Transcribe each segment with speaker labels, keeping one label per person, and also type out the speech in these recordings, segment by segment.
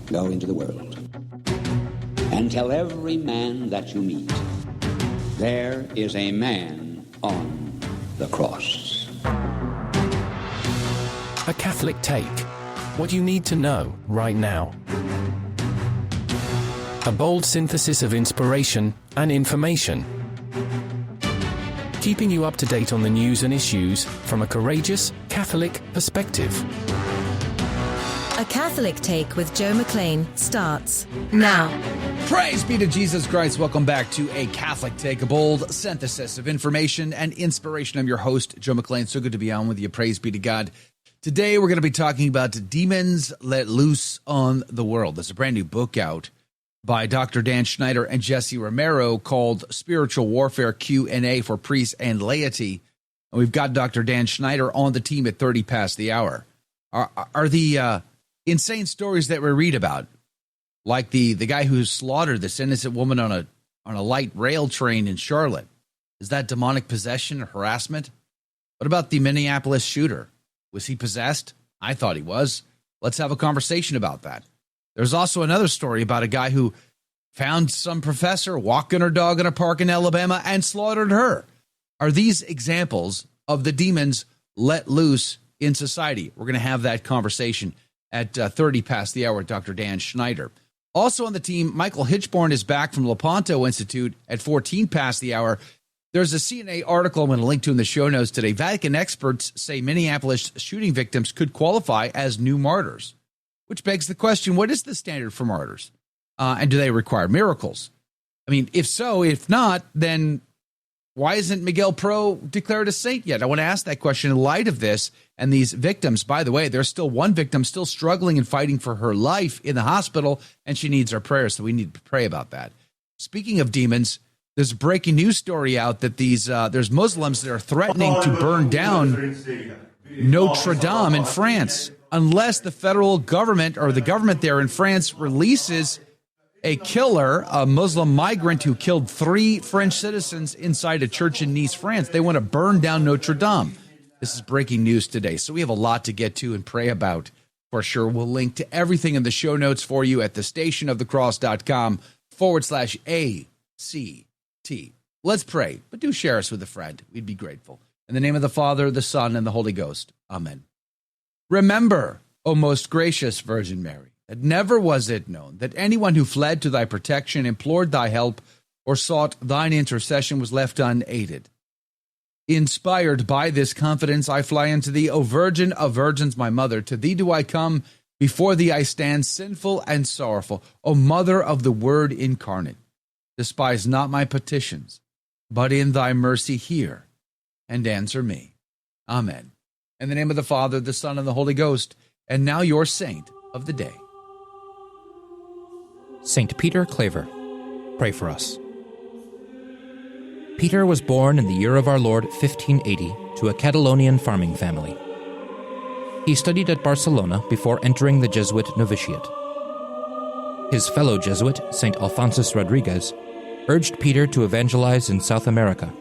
Speaker 1: Go into the world and tell every man that you meet, there is a man on the cross.
Speaker 2: A Catholic Take. What you need to know right now. A bold synthesis of inspiration and information. Keeping you up to date on the news and issues from a courageous Catholic perspective.
Speaker 3: A Catholic Take with Joe McLean starts now.
Speaker 4: Praise be to Jesus Christ. Welcome back to A Catholic Take, a bold synthesis of information and inspiration. I'm your host, Joe McLean. So good to be on with you. Praise be to God. Today, we're going to be talking about demons let loose on the world. There's a brand new book out by Dr. Dan Schneider and Jesse Romero called Spiritual Warfare Q&A for Priests and Laity. And we've got Dr. Dan Schneider on the team at 30 past the hour. Are the insane stories that we read about, like the guy who slaughtered this innocent woman on a light rail train in Charlotte, is that demonic possession or harassment? What about the Minneapolis shooter? Was he possessed? I thought he was. Let's have a conversation about that. There's also another story about a guy who found some professor walking her dog in a park in Alabama and slaughtered her. Are these examples of the demons let loose in society? We're going to have that conversation at 30 past the hour with Dr. Dan Schneider. Also on the team, Michael Hitchborn is back from Lepanto Institute at 14 past the hour. There's a CNA article I'm going to link to in the show notes today. Vatican experts say Minneapolis shooting victims could qualify as new martyrs, which begs the question, what is the standard for martyrs? And do they require miracles? I mean, if so, if not, then why isn't Miguel Pro declared a saint yet? I want to ask that question in light of this and these victims. By the way, there's still one victim still struggling and fighting for her life in the hospital, and she needs our prayers, so we need to pray about that. Speaking of demons, there's a breaking news story out that there's Muslims that are threatening to burn down Notre Dame in France unless the federal government or the government there in France releases a killer, a Muslim migrant who killed 3 French citizens inside a church in Nice, France. They want to burn down Notre Dame. This is breaking news today, so we have a lot to get to and pray about for sure. We'll link to everything in the show notes for you at thestationofthecross.com/ACT. Let's pray, but do share us with a friend. We'd be grateful. In the name of the Father, the Son, and the Holy Ghost. Amen. Remember, O most gracious Virgin Mary, that never was it known that anyone who fled to thy protection, implored thy help, or sought thine intercession was left unaided. Inspired by this confidence, I fly unto thee, O Virgin of Virgins, my mother. To thee do I come, before thee I stand, sinful and sorrowful. O Mother of the Word incarnate, despise not my petitions, but in thy mercy hear and answer me. Amen. In the name of the Father, the Son, and the Holy Ghost, and now your saint of the day.
Speaker 5: St. Peter Claver, pray for us. Peter was born in the year of our Lord 1580 to a Catalonian farming family. He studied at Barcelona before entering the Jesuit novitiate. His fellow Jesuit, St. Alphonsus Rodriguez, urged Peter to evangelize in South America,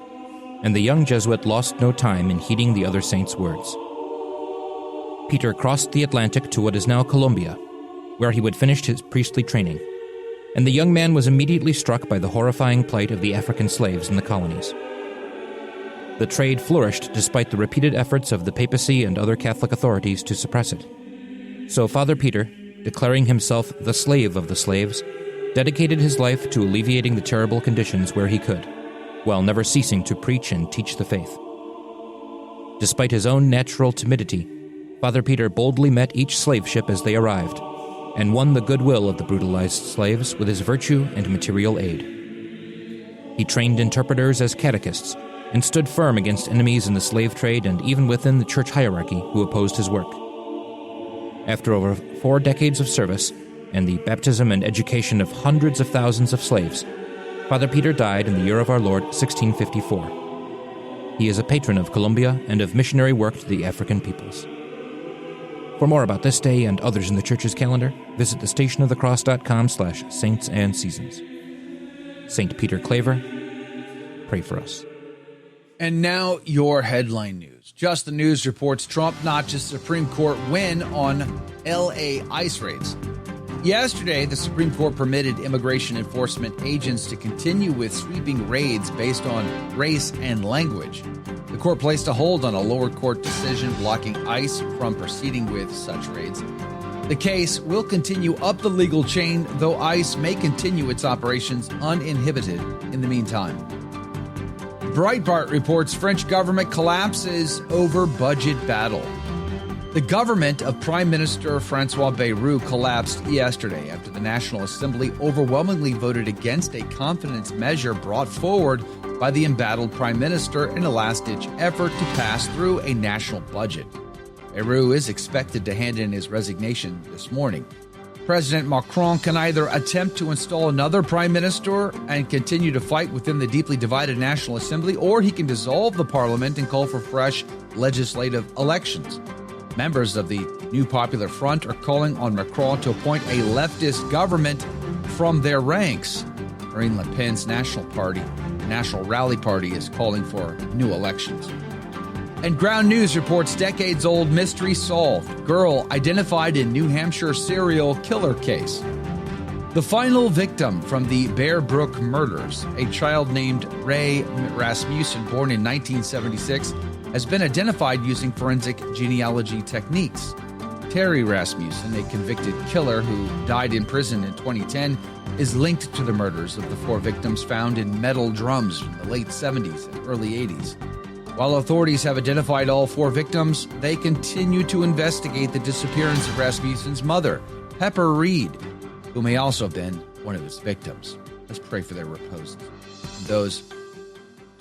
Speaker 5: and the young Jesuit lost no time in heeding the other saint's words. Peter crossed the Atlantic to what is now Colombia, where he would finish his priestly training, and the young man was immediately struck by the horrifying plight of the African slaves in the colonies. The trade flourished despite the repeated efforts of the papacy and other Catholic authorities to suppress it. So Father Peter, declaring himself the slave of the slaves, dedicated his life to alleviating the terrible conditions where he could, while never ceasing to preach and teach the faith. Despite his own natural timidity, Father Peter boldly met each slave ship as they arrived, and won the goodwill of the brutalized slaves with his virtue and material aid. He trained interpreters as catechists, and stood firm against enemies in the slave trade and even within the church hierarchy who opposed his work. After over 4 decades of service, and the baptism and education of hundreds of thousands of slaves, Father Peter died in the year of our Lord 1654. He is a patron of Colombia and of missionary work to the African peoples. For more about this day and others in the Church's calendar, visit thestationofthecross.com/saints and seasons. St. Peter Claver, pray for us.
Speaker 4: And now your headline news. Just the News reports Trump notches Supreme Court win on L.A. ICE raids. Yesterday, the Supreme Court permitted immigration enforcement agents to continue with sweeping raids based on race and language. The court placed a hold on a lower court decision blocking ICE from proceeding with such raids. The case will continue up the legal chain, though ICE may continue its operations uninhibited in the meantime. Breitbart reports French government collapses over budget battle. The government of Prime Minister François Bayrou collapsed yesterday after the National Assembly overwhelmingly voted against a confidence measure brought forward by the embattled Prime Minister in a last-ditch effort to pass through a national budget. Bayrou is expected to hand in his resignation this morning. President Macron can either attempt to install another prime minister and continue to fight within the deeply divided National Assembly, or he can dissolve the parliament and call for fresh legislative elections. Members of the New Popular Front are calling on Macron to appoint a leftist government from their ranks. Marine Le Pen's National Rally Party is calling for new elections. And Ground News reports decades-old mystery solved. Girl identified in New Hampshire serial killer case. The final victim from the Bear Brook murders, a child named Ray Rasmussen, born in 1976, has been identified using forensic genealogy techniques. Terry Rasmussen, a convicted killer who died in prison in 2010, is linked to the murders of the four victims found in metal drums from the late 70s and early 80s. While authorities have identified all four victims, they continue to investigate the disappearance of Rasmussen's mother, Pepper Reed, who may also have been one of his victims. Let's pray for their repose. Those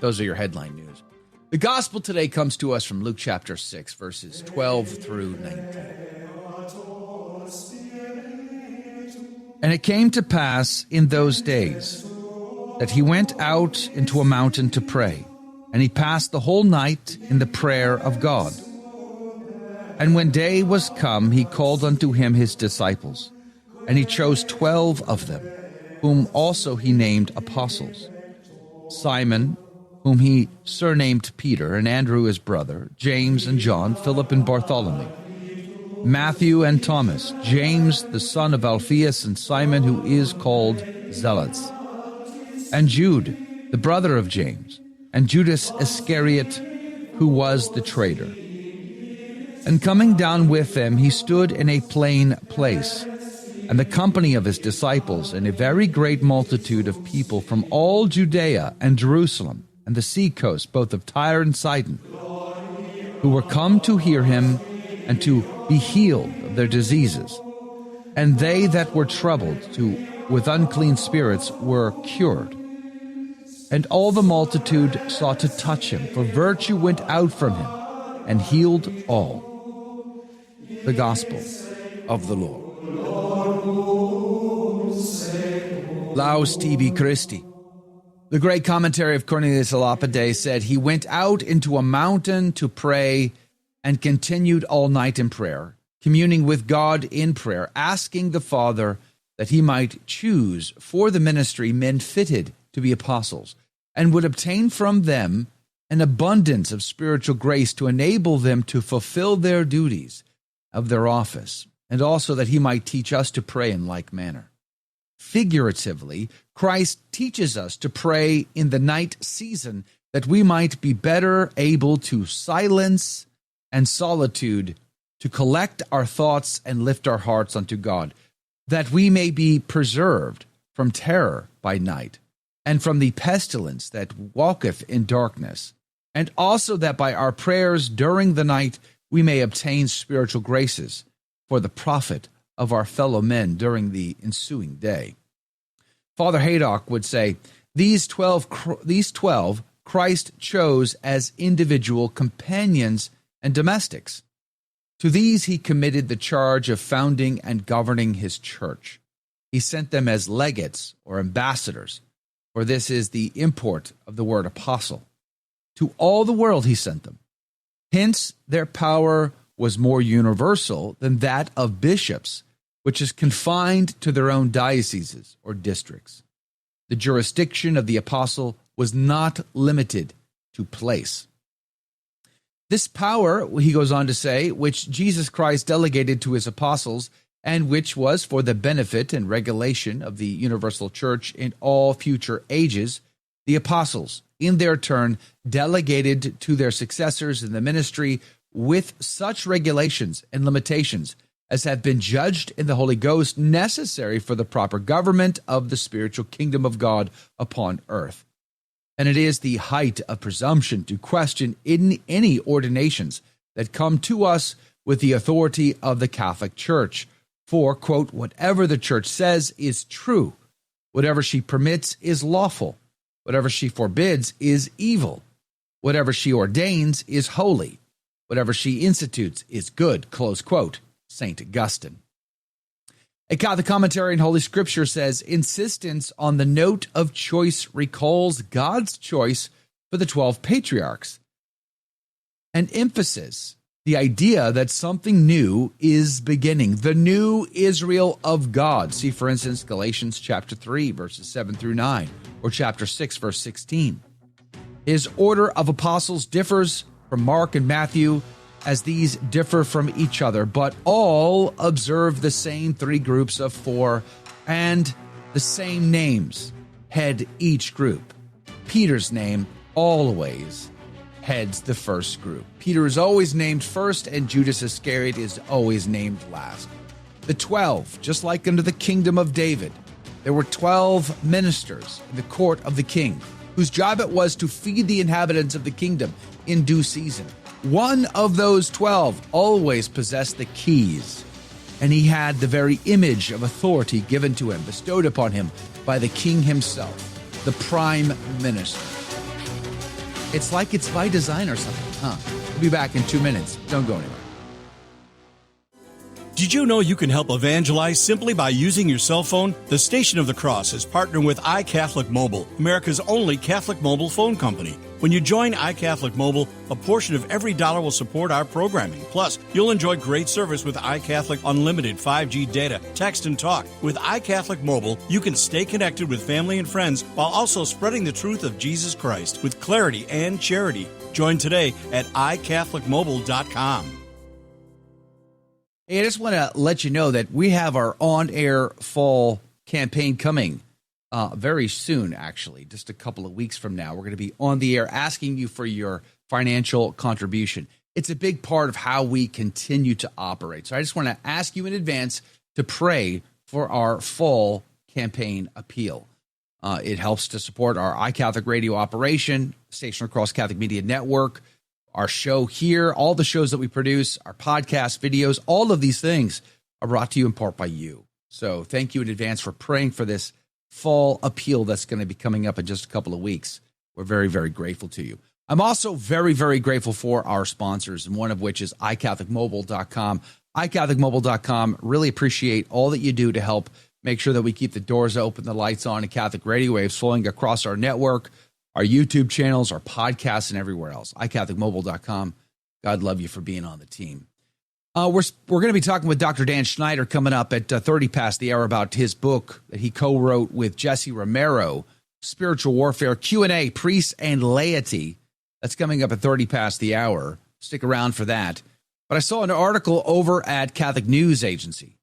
Speaker 4: are your headline news. The gospel today comes to us from Luke chapter 6, verses 12 through 19. And it came to pass in those days that he went out into a mountain to pray, and he passed the whole night in the prayer of God. And when day was come, he called unto him his disciples, and he chose 12 of them, whom also he named apostles: Simon, whom he surnamed Peter, and Andrew his brother, James and John, Philip and Bartholomew, Matthew and Thomas, James the son of Alphaeus, and Simon who is called Zealots, and Jude, the brother of James, and Judas Iscariot, who was the traitor. And coming down with them, he stood in a plain place, and the company of his disciples, and a very great multitude of people from all Judea and Jerusalem, and the sea coast, both of Tyre and Sidon, who were come to hear him and to be healed of their diseases. And they that were troubled with unclean spirits were cured. And all the multitude sought to touch him, for virtue went out from him, and healed all. The Gospel of the Lord. Laus tibi Christi. The great commentary of Cornelius Abbate said, he went out into a mountain to pray and continued all night in prayer, communing with God in prayer, asking the Father that he might choose for the ministry men fitted to be apostles, and would obtain from them an abundance of spiritual grace to enable them to fulfill their duties of their office, and also that he might teach us to pray in like manner. Figuratively, Christ teaches us to pray in the night season that we might be better able to silence and solitude, to collect our thoughts and lift our hearts unto God, that we may be preserved from terror by night, and from the pestilence that walketh in darkness, and also that by our prayers during the night we may obtain spiritual graces for the profit of our fellow men during the ensuing day. Father Haydock would say, these 12 Christ chose as individual companions and domestics. To these he committed the charge of founding and governing his church. He sent them as legates or ambassadors, for this is the import of the word apostle. To all the world he sent them. Hence their power was more universal than that of bishops, which is confined to their own dioceses or districts. The jurisdiction of the apostle was not limited to place. This power, he goes on to say, which Jesus Christ delegated to his apostles and which was for the benefit and regulation of the universal church in all future ages, the apostles, in their turn, delegated to their successors in the ministry with such regulations and limitations as have been judged in the Holy Ghost necessary for the proper government of the spiritual kingdom of God upon earth. And it is the height of presumption to question in any ordinations that come to us with the authority of the Catholic Church. For, quote, whatever the Church says is true. Whatever she permits is lawful. Whatever she forbids is evil. Whatever she ordains is holy. Whatever she institutes is good, close quote, St. Augustine. A Catholic commentary in Holy Scripture says, insistence on the note of choice recalls God's choice for the 12 patriarchs. An emphasis, the idea that something new is beginning, the new Israel of God. See, for instance, Galatians chapter 3, verses 7 through 9, or chapter 6, verse 16. His order of apostles differs from Mark and Matthew, as these differ from each other, but all observe the same three groups of four, and the same names head each group. Peter's name always heads the first group. Peter is always named first, and Judas Iscariot is always named last. The 12, just like under the kingdom of David, there were 12 ministers in the court of the king, whose job it was to feed the inhabitants of the kingdom in due season. One of those 12 always possessed the keys, and he had the very image of authority given to him, bestowed upon him by the king himself, the prime minister. It's like it's by design or something, huh? We'll be back in 2 minutes. Don't go anywhere.
Speaker 6: Did you know you can help evangelize simply by using your cell phone? The Station of the Cross is partnering with iCatholic Mobile, America's only Catholic mobile phone company. When you join iCatholic Mobile, a portion of every dollar will support our programming. Plus, you'll enjoy great service with iCatholic Unlimited 5G data, text, and talk. With iCatholic Mobile, you can stay connected with family and friends while also spreading the truth of Jesus Christ with clarity and charity. Join today at iCatholicMobile.com.
Speaker 4: Hey, I just want to let you know that we have our on-air fall campaign coming very soon, actually, just a couple of weeks from now. We're going to be on the air asking you for your financial contribution. It's a big part of how we continue to operate. So I just want to ask you in advance to pray for our fall campaign appeal. It helps to support our iCatholic radio operation, Station Across Catholic Media Network, our show here, all the shows that we produce, our podcast, videos, all of these things are brought to you in part by you. So thank you in advance for praying for this fall appeal that's going to be coming up in just a couple of weeks. We're very, very grateful to you. I'm also very, very grateful for our sponsors, and one of which is iCatholicMobile.com. iCatholicMobile.com, really appreciate all that you do to help make sure that we keep the doors open, the lights on, and Catholic radio waves flowing across our network, our YouTube channels, our podcasts, and everywhere else. iCatholicMobile.com. God love you for being on the team. We're going to be talking with Dr. Dan Schneider coming up at 30 past the hour about his book that he co-wrote with Jesse Romero, Spiritual Warfare, Q&A, Priests and Laity. That's coming up at 30 past the hour. Stick around for that. But I saw an article over at Catholic News Agency.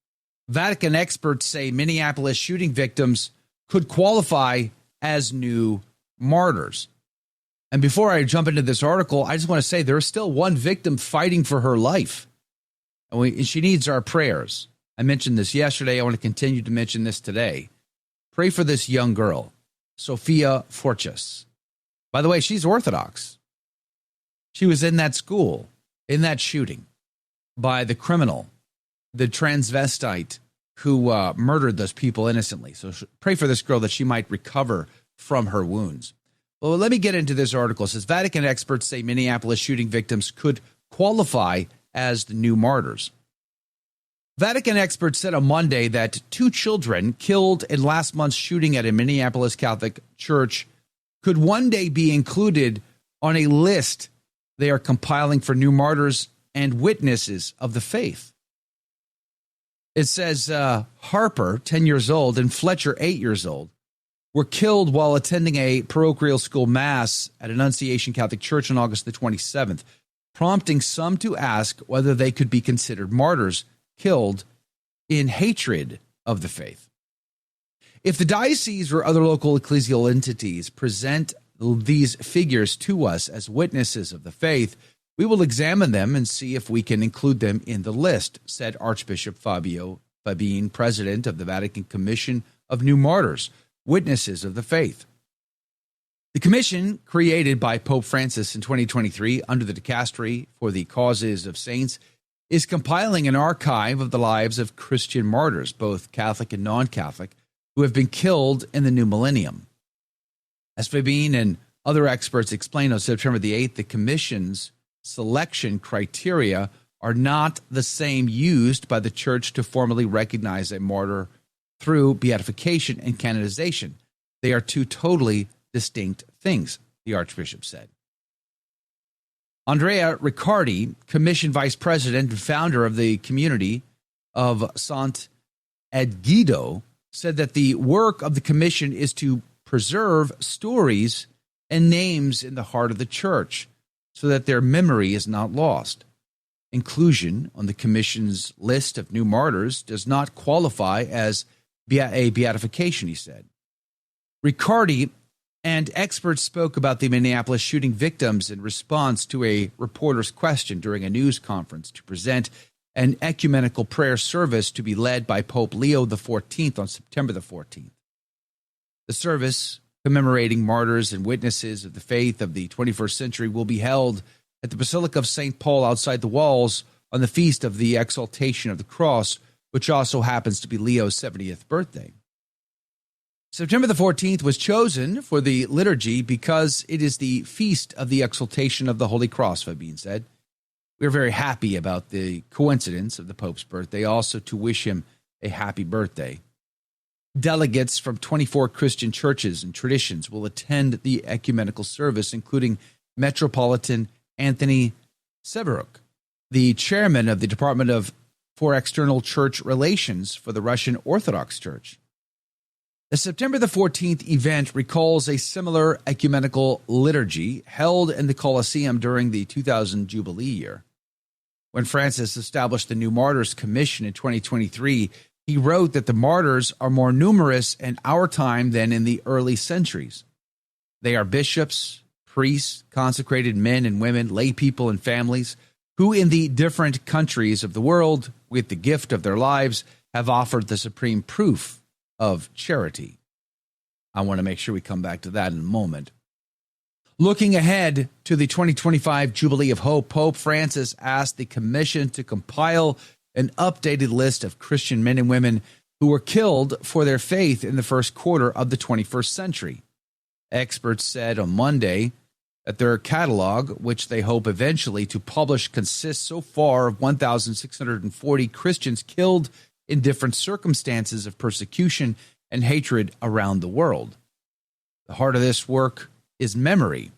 Speaker 4: Vatican experts say Minneapolis shooting victims could qualify as new martyrs. And before I jump into this article, I just want to say there is still one victim fighting for her life. And she needs our prayers. I mentioned this yesterday. I want to continue to mention this today. Pray for this young girl, Sophia Forchas. By the way, she's Orthodox. She was in that school, in that shooting, by the criminal, the transvestite who murdered those people innocently. So pray for this girl that she might recover from her wounds. Well, let me get into this article. It says Vatican experts say Minneapolis shooting victims could qualify as the new martyrs. Vatican experts said on Monday that 2 children killed in last month's shooting at a Minneapolis Catholic church could one day be included on a list they are compiling for new martyrs and witnesses of the faith. It says Harper, 10 years old, and Fletcher, 8 years old, were killed while attending a parochial school mass at Annunciation Catholic Church on August the 27th, prompting some to ask whether they could be considered martyrs killed in hatred of the faith. If the diocese or other local ecclesial entities present these figures to us as witnesses of the faith, we will examine them and see if we can include them in the list, said Archbishop Fabien, president of the Vatican Commission of New Martyrs, Witnesses of the Faith. The commission, created by Pope Francis in 2023 under the Dicastery for the Causes of Saints, is compiling an archive of the lives of Christian martyrs, both Catholic and non-Catholic, who have been killed in the new millennium. As Fabien and other experts explained on September the 8th, the commission's selection criteria are not the same used by the Church to formally recognize a martyr through beatification and canonization. They are two totally distinct things, the Archbishop said. Andrea Riccardi, Commission Vice President and founder of the community of Sant'Egidio, said that the work of the Commission is to preserve stories and names in the heart of the Church so that their memory is not lost. Inclusion on the Commission's list of new martyrs does not qualify as a beatification, he said. Riccardi and experts spoke about the Minneapolis shooting victims in response to a reporter's question during a news conference to present an ecumenical prayer service to be led by Pope Leo XIV on September the 14th. The service, commemorating martyrs and witnesses of the faith of the 21st century, will be held at the Basilica of St. Paul outside the walls on the feast of the Exaltation of the Cross, which also happens to be Leo's 70th birthday. September the 14th was chosen for the liturgy because it is the feast of the Exaltation of the Holy Cross, Fabien said. We are very happy about the coincidence of the Pope's birthday, also to wish him a happy birthday. Delegates from 24 Christian churches and traditions will attend the ecumenical service, including Metropolitan Anthony Severuk, the chairman of the Department for External Church Relations for the Russian Orthodox Church. The September the 14th event recalls a similar ecumenical liturgy held in the Colosseum during the 2000 Jubilee year. When Francis established the New Martyrs Commission in 2023, he wrote that the martyrs are more numerous in our time than in the early centuries. They are bishops, priests, consecrated men and women, lay people and families, who in the different countries of the world, with the gift of their lives, have offered the supreme proof of charity. I want to make sure we come back to that in a moment. Looking ahead to the 2025 Jubilee of Hope, Pope Francis asked the Commission to compile an updated list of Christian men and women who were killed for their faith in the first quarter of the 21st century. Experts said on Monday that their catalog, which they hope eventually to publish, consists so far of 1,640 Christians killed in different circumstances of persecution and hatred around the world. The heart of this work is memory,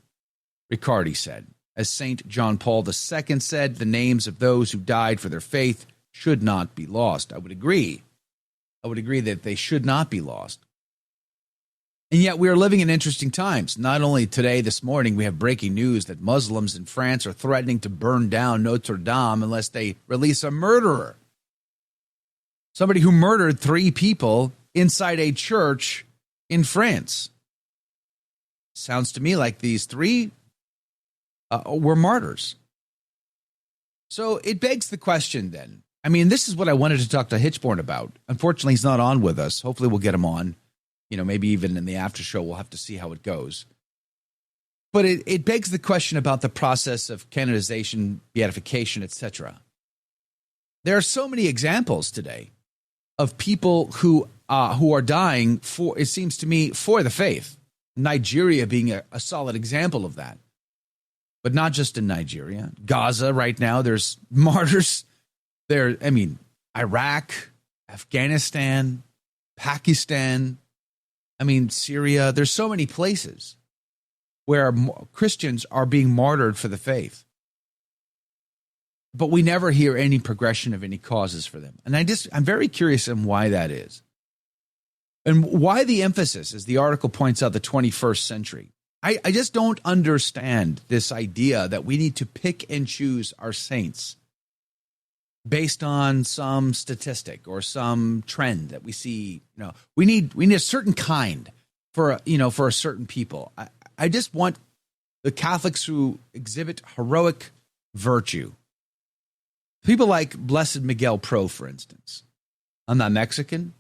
Speaker 4: Riccardi said. As St. John Paul II said, the names of those who died for their faith should not be lost. I would agree that they should not be lost. And yet we are living in interesting times. Not only today, this morning, we have breaking news that Muslims in France are threatening to burn down Notre Dame unless they release a murderer. Somebody who murdered 3 people inside a church in France. Sounds to me like these 3 were martyrs. So it begs the question then. I mean, this is what I wanted to talk to Hitchborn about. Unfortunately, he's not on with us. Hopefully we'll get him on. Maybe even in the Aftershow, we'll have to see how it goes. But it begs the question about the process of canonization, beatification, etc. There are so many examples today of people who are dying for, it seems to me, for the faith. Nigeria being a solid example of that. But not just in Nigeria. Gaza right now, there's martyrs. Iraq, Afghanistan, Pakistan, Syria. There's so many places where Christians are being martyred for the faith. But we never hear any progression of any causes for them. And I'm very curious on why that is. And why the emphasis, as the article points out, the 21st century. I just don't understand this idea that we need to pick and choose our saints. based on some statistic or some trend that we see. We need a certain kind for a certain people. I just want the Catholics who exhibit heroic virtue. People like Blessed Miguel Pro, for instance. I'm not Mexican.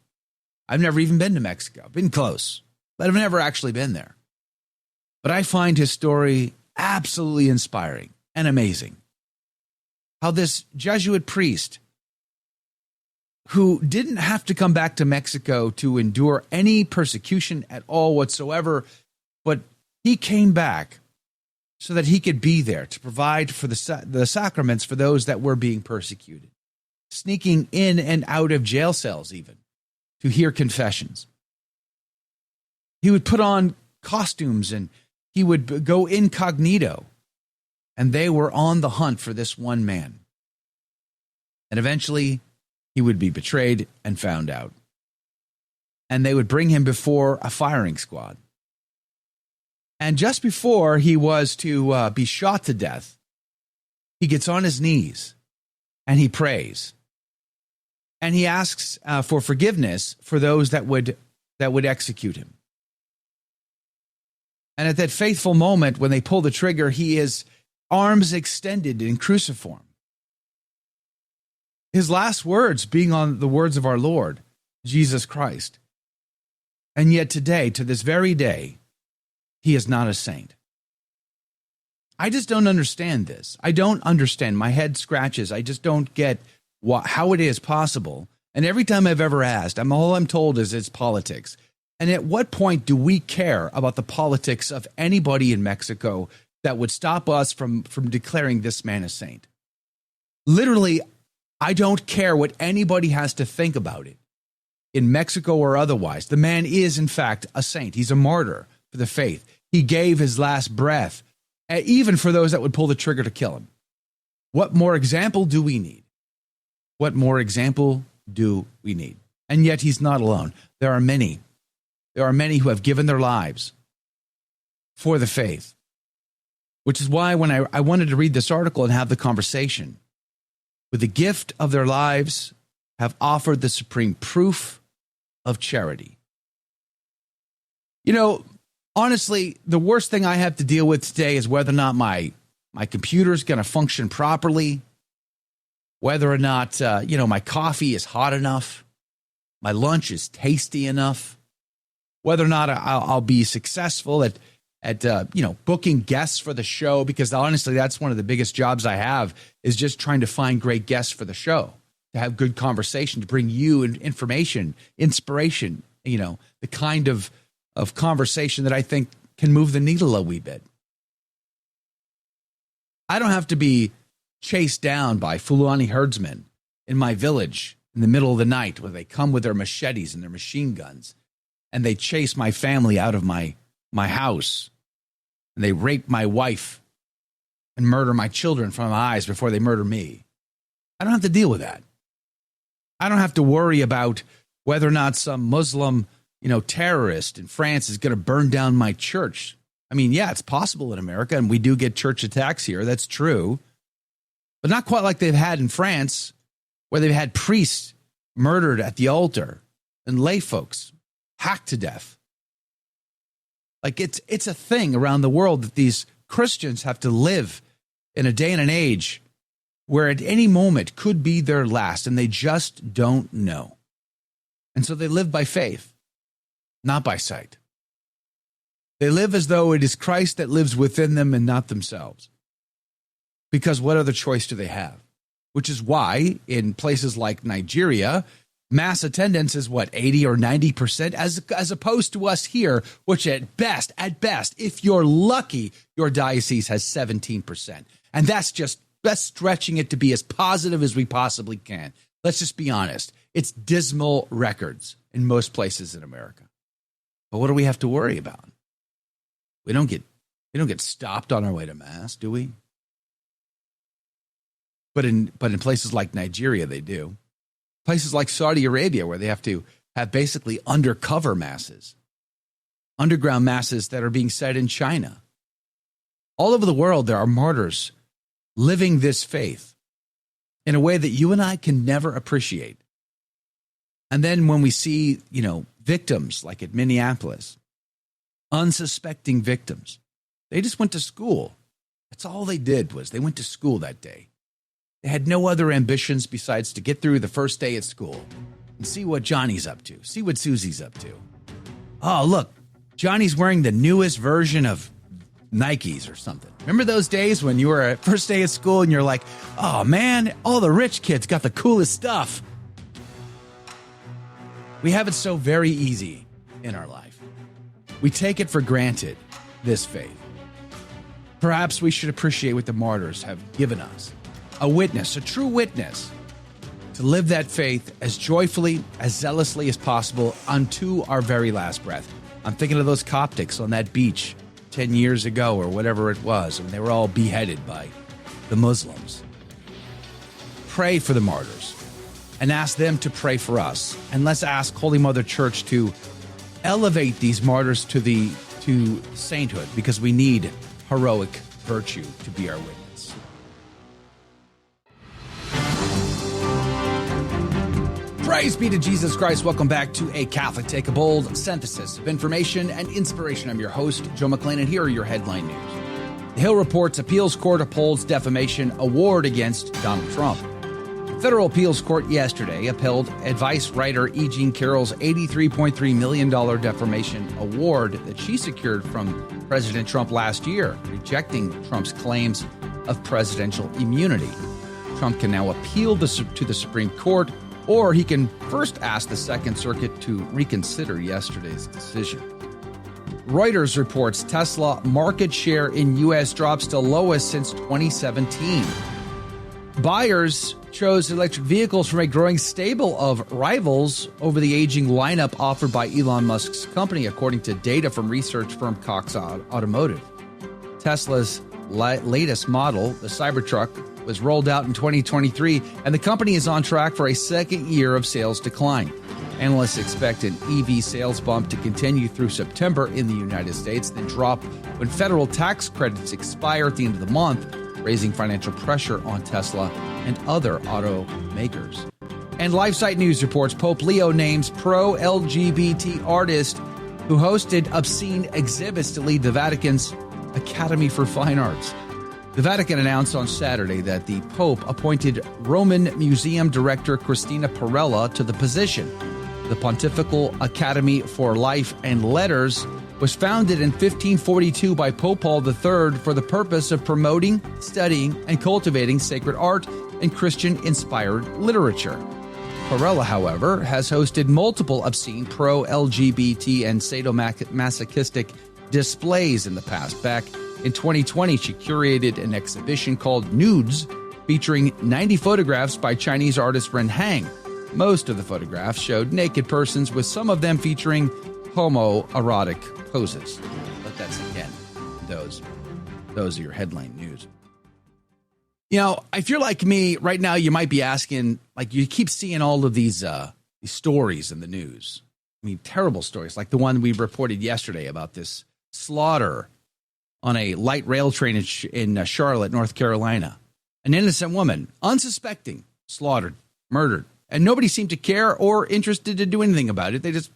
Speaker 4: I've never even been to Mexico. I've been close, but I've never actually been there. But I find his story absolutely inspiring and amazing. How this Jesuit priest, who didn't have to come back to Mexico to endure any persecution at all whatsoever, but he came back so that he could be there to provide for the sacraments for those that were being persecuted, sneaking in and out of jail cells even to hear confessions. He would put on costumes and he would go incognito, and they were on the hunt for this one man. And eventually he would be betrayed and found out. And they would bring him before a firing squad. And just before he was to be shot to death, he gets on his knees and he prays. And he asks for forgiveness for those that would execute him. And at that faithful moment when they pull the trigger, he is arms extended in cruciform. His last words being on the words of our Lord, Jesus Christ. And yet today, to this very day, he is not a saint. I just don't understand this. I don't understand. My head scratches. I just don't get how it is possible. And every time I've ever asked, all I'm told is it's politics. And at what point do we care about the politics of anybody in Mexico that would stop us from declaring this man a saint? Literally, I don't care what anybody has to think about it, in Mexico or otherwise. The man is, in fact, a saint. He's a martyr for the faith. He gave his last breath, even for those that would pull the trigger to kill him. What more example do we need? What more example do we need? And yet he's not alone. There are many who have given their lives for the faith, which is why when I wanted to read this article and have the conversation, with the gift of their lives have offered the supreme proof of charity. Honestly, the worst thing I have to deal with today is whether or not my computer is going to function properly, whether or not, my coffee is hot enough, my lunch is tasty enough, whether or not I'll be successful at booking guests for the show, because honestly, that's one of the biggest jobs I have, is just trying to find great guests for the show, to have good conversation, to bring you information, inspiration, the kind of conversation that I think can move the needle a wee bit. I don't have to be chased down by Fulani herdsmen in my village in the middle of the night where they come with their machetes and their machine guns and they chase my family out of my house and they rape my wife and murder my children in front of my eyes before they murder me. I don't have to deal with that. I don't have to worry about whether or not some Muslim, terrorist in France is going to burn down my church. I mean, yeah, it's possible in America, and we do get church attacks here. That's true. But not quite like they've had in France, where they've had priests murdered at the altar and lay folks hacked to death. Like it's a thing around the world that these Christians have to live in a day and an age where at any moment could be their last, and they just don't know. And so they live by faith, not by sight. They live as though it is Christ that lives within them and not themselves. Because what other choice do they have? Which is why in places like Nigeria, mass attendance is 80 or 90%, as opposed to us here, which at best, if you're lucky, your diocese has 17%. And that's stretching it to be as positive as we possibly can. Let's just be honest. It's dismal records in most places in America. But what do we have to worry about? We don't get stopped on our way to mass, do we? But in places like Nigeria, they do. Places like Saudi Arabia, where they have to have basically undercover masses, underground masses that are being said in China. All over the world, there are martyrs living this faith. in a way that you and I can never appreciate. And then when we see, victims like at Minneapolis, unsuspecting victims, they just went to school. That's all they did was they went to school that day. They had no other ambitions besides to get through the first day at school and see what Johnny's up to, see what Susie's up to. Oh, look, Johnny's wearing the newest version of Nikes or something. Remember those days when you were at first day at school and you're like, oh man, all the rich kids got the coolest stuff. We have it so very easy in our life. We take it for granted, this faith. Perhaps we should appreciate what the martyrs have given us. A witness, a true witness, to live that faith as joyfully, as zealously as possible unto our very last breath. I'm thinking of those Coptics on that beach 10 years ago or whatever it was, and they were all beheaded by the Muslims. Pray for the martyrs and ask them to pray for us. And let's ask Holy Mother Church to elevate these martyrs to sainthood, because we need heroic virtue to be our witness. Praise be to Jesus Christ. Welcome back to A Catholic Take, a bold synthesis of information and inspiration. I'm your host, Joe McClain, and here are your headline news. The Hill reports appeals court upholds defamation award against Donald Trump. Federal appeals court yesterday upheld advice writer E. Jean Carroll's $83.3 million defamation award that she secured from President Trump last year, rejecting Trump's claims of presidential immunity. Trump can now appeal to the Supreme Court, or he can first ask the Second Circuit to reconsider yesterday's decision. Reuters reports Tesla market share in U.S. drops to lowest since 2017. Buyers chose electric vehicles from a growing stable of rivals over the aging lineup offered by Elon Musk's company, according to data from research firm Cox Automotive. Tesla's latest model, the Cybertruck, was rolled out in 2023, and the company is on track for a second year of sales decline. Analysts expect an EV sales bump to continue through September in the United States, then drop when federal tax credits expire at the end of the month, raising financial pressure on Tesla and other automakers. And LifeSite News reports Pope Leo names pro-LGBT artist who hosted obscene exhibits to lead the Vatican's Academy for Fine Arts. The Vatican announced on Saturday that the Pope appointed Roman Museum Director Christina Perella to the position. The Pontifical Academy for Life and Letters was founded in 1542 by Pope Paul III for the purpose of promoting, studying, and cultivating sacred art and Christian-inspired literature. Perella, however, has hosted multiple obscene pro-LGBT and sadomasochistic displays in the past. Back in 2020, she curated an exhibition called Nudes, featuring 90 photographs by Chinese artist Ren Hang. Most of the photographs showed naked persons, with some of them featuring homoerotic poses. But that's, again, those are your headline news. If you're like me right now, you might be asking, you keep seeing all of these stories in the news. I mean, terrible stories, like the one we reported yesterday about this slaughter on a light rail train in Charlotte, North Carolina. An innocent woman, unsuspecting, slaughtered, murdered, and nobody seemed to care or interested to do anything about it. They just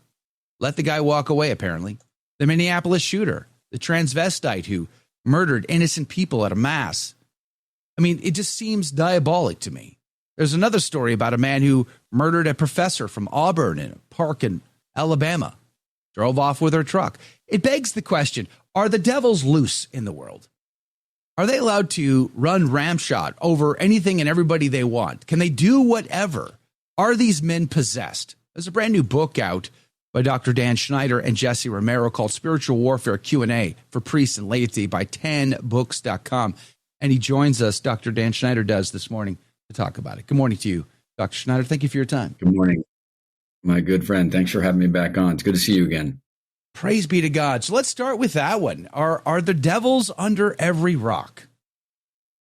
Speaker 4: let the guy walk away, apparently. The Minneapolis shooter, the transvestite who murdered innocent people at a mass. I mean, it just seems diabolic to me. There's another story about a man who murdered a professor from Auburn in a park in Alabama, drove off with her truck. It begs the question, are the devils loose in the world? Are they allowed to run ramshot over anything and everybody they want? Can they do whatever? Are these men possessed? There's a brand new book out by Dr. Dan Schneider and Jesse Romero called Spiritual Warfare Q&A for Priests and Laity by 10books.com. And he joins us, Dr. Dan Schneider does, this morning to talk about it. Good morning to you, Dr. Schneider. Thank you for your time.
Speaker 7: Good morning, my good friend. Thanks for having me back on. It's good to see you again.
Speaker 4: Praise be to God. So let's start with that one. Are the devils under every rock?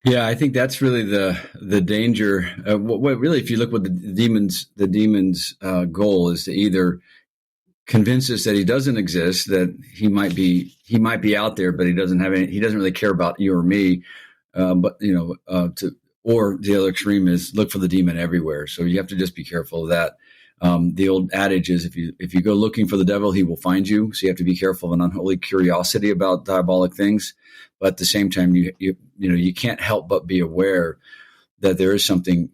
Speaker 7: Yeah, I think that's really the danger. What really, if you look what the demon's goal is to either convince us that he doesn't exist, that he might be out there, but he doesn't really care about you or me. or the other extreme is look for the demon everywhere. So you have to just be careful of that. The old adage is if you go looking for the devil, he will find you. So you have to be careful of an unholy curiosity about diabolic things. But at the same time, you can't help but be aware that there is something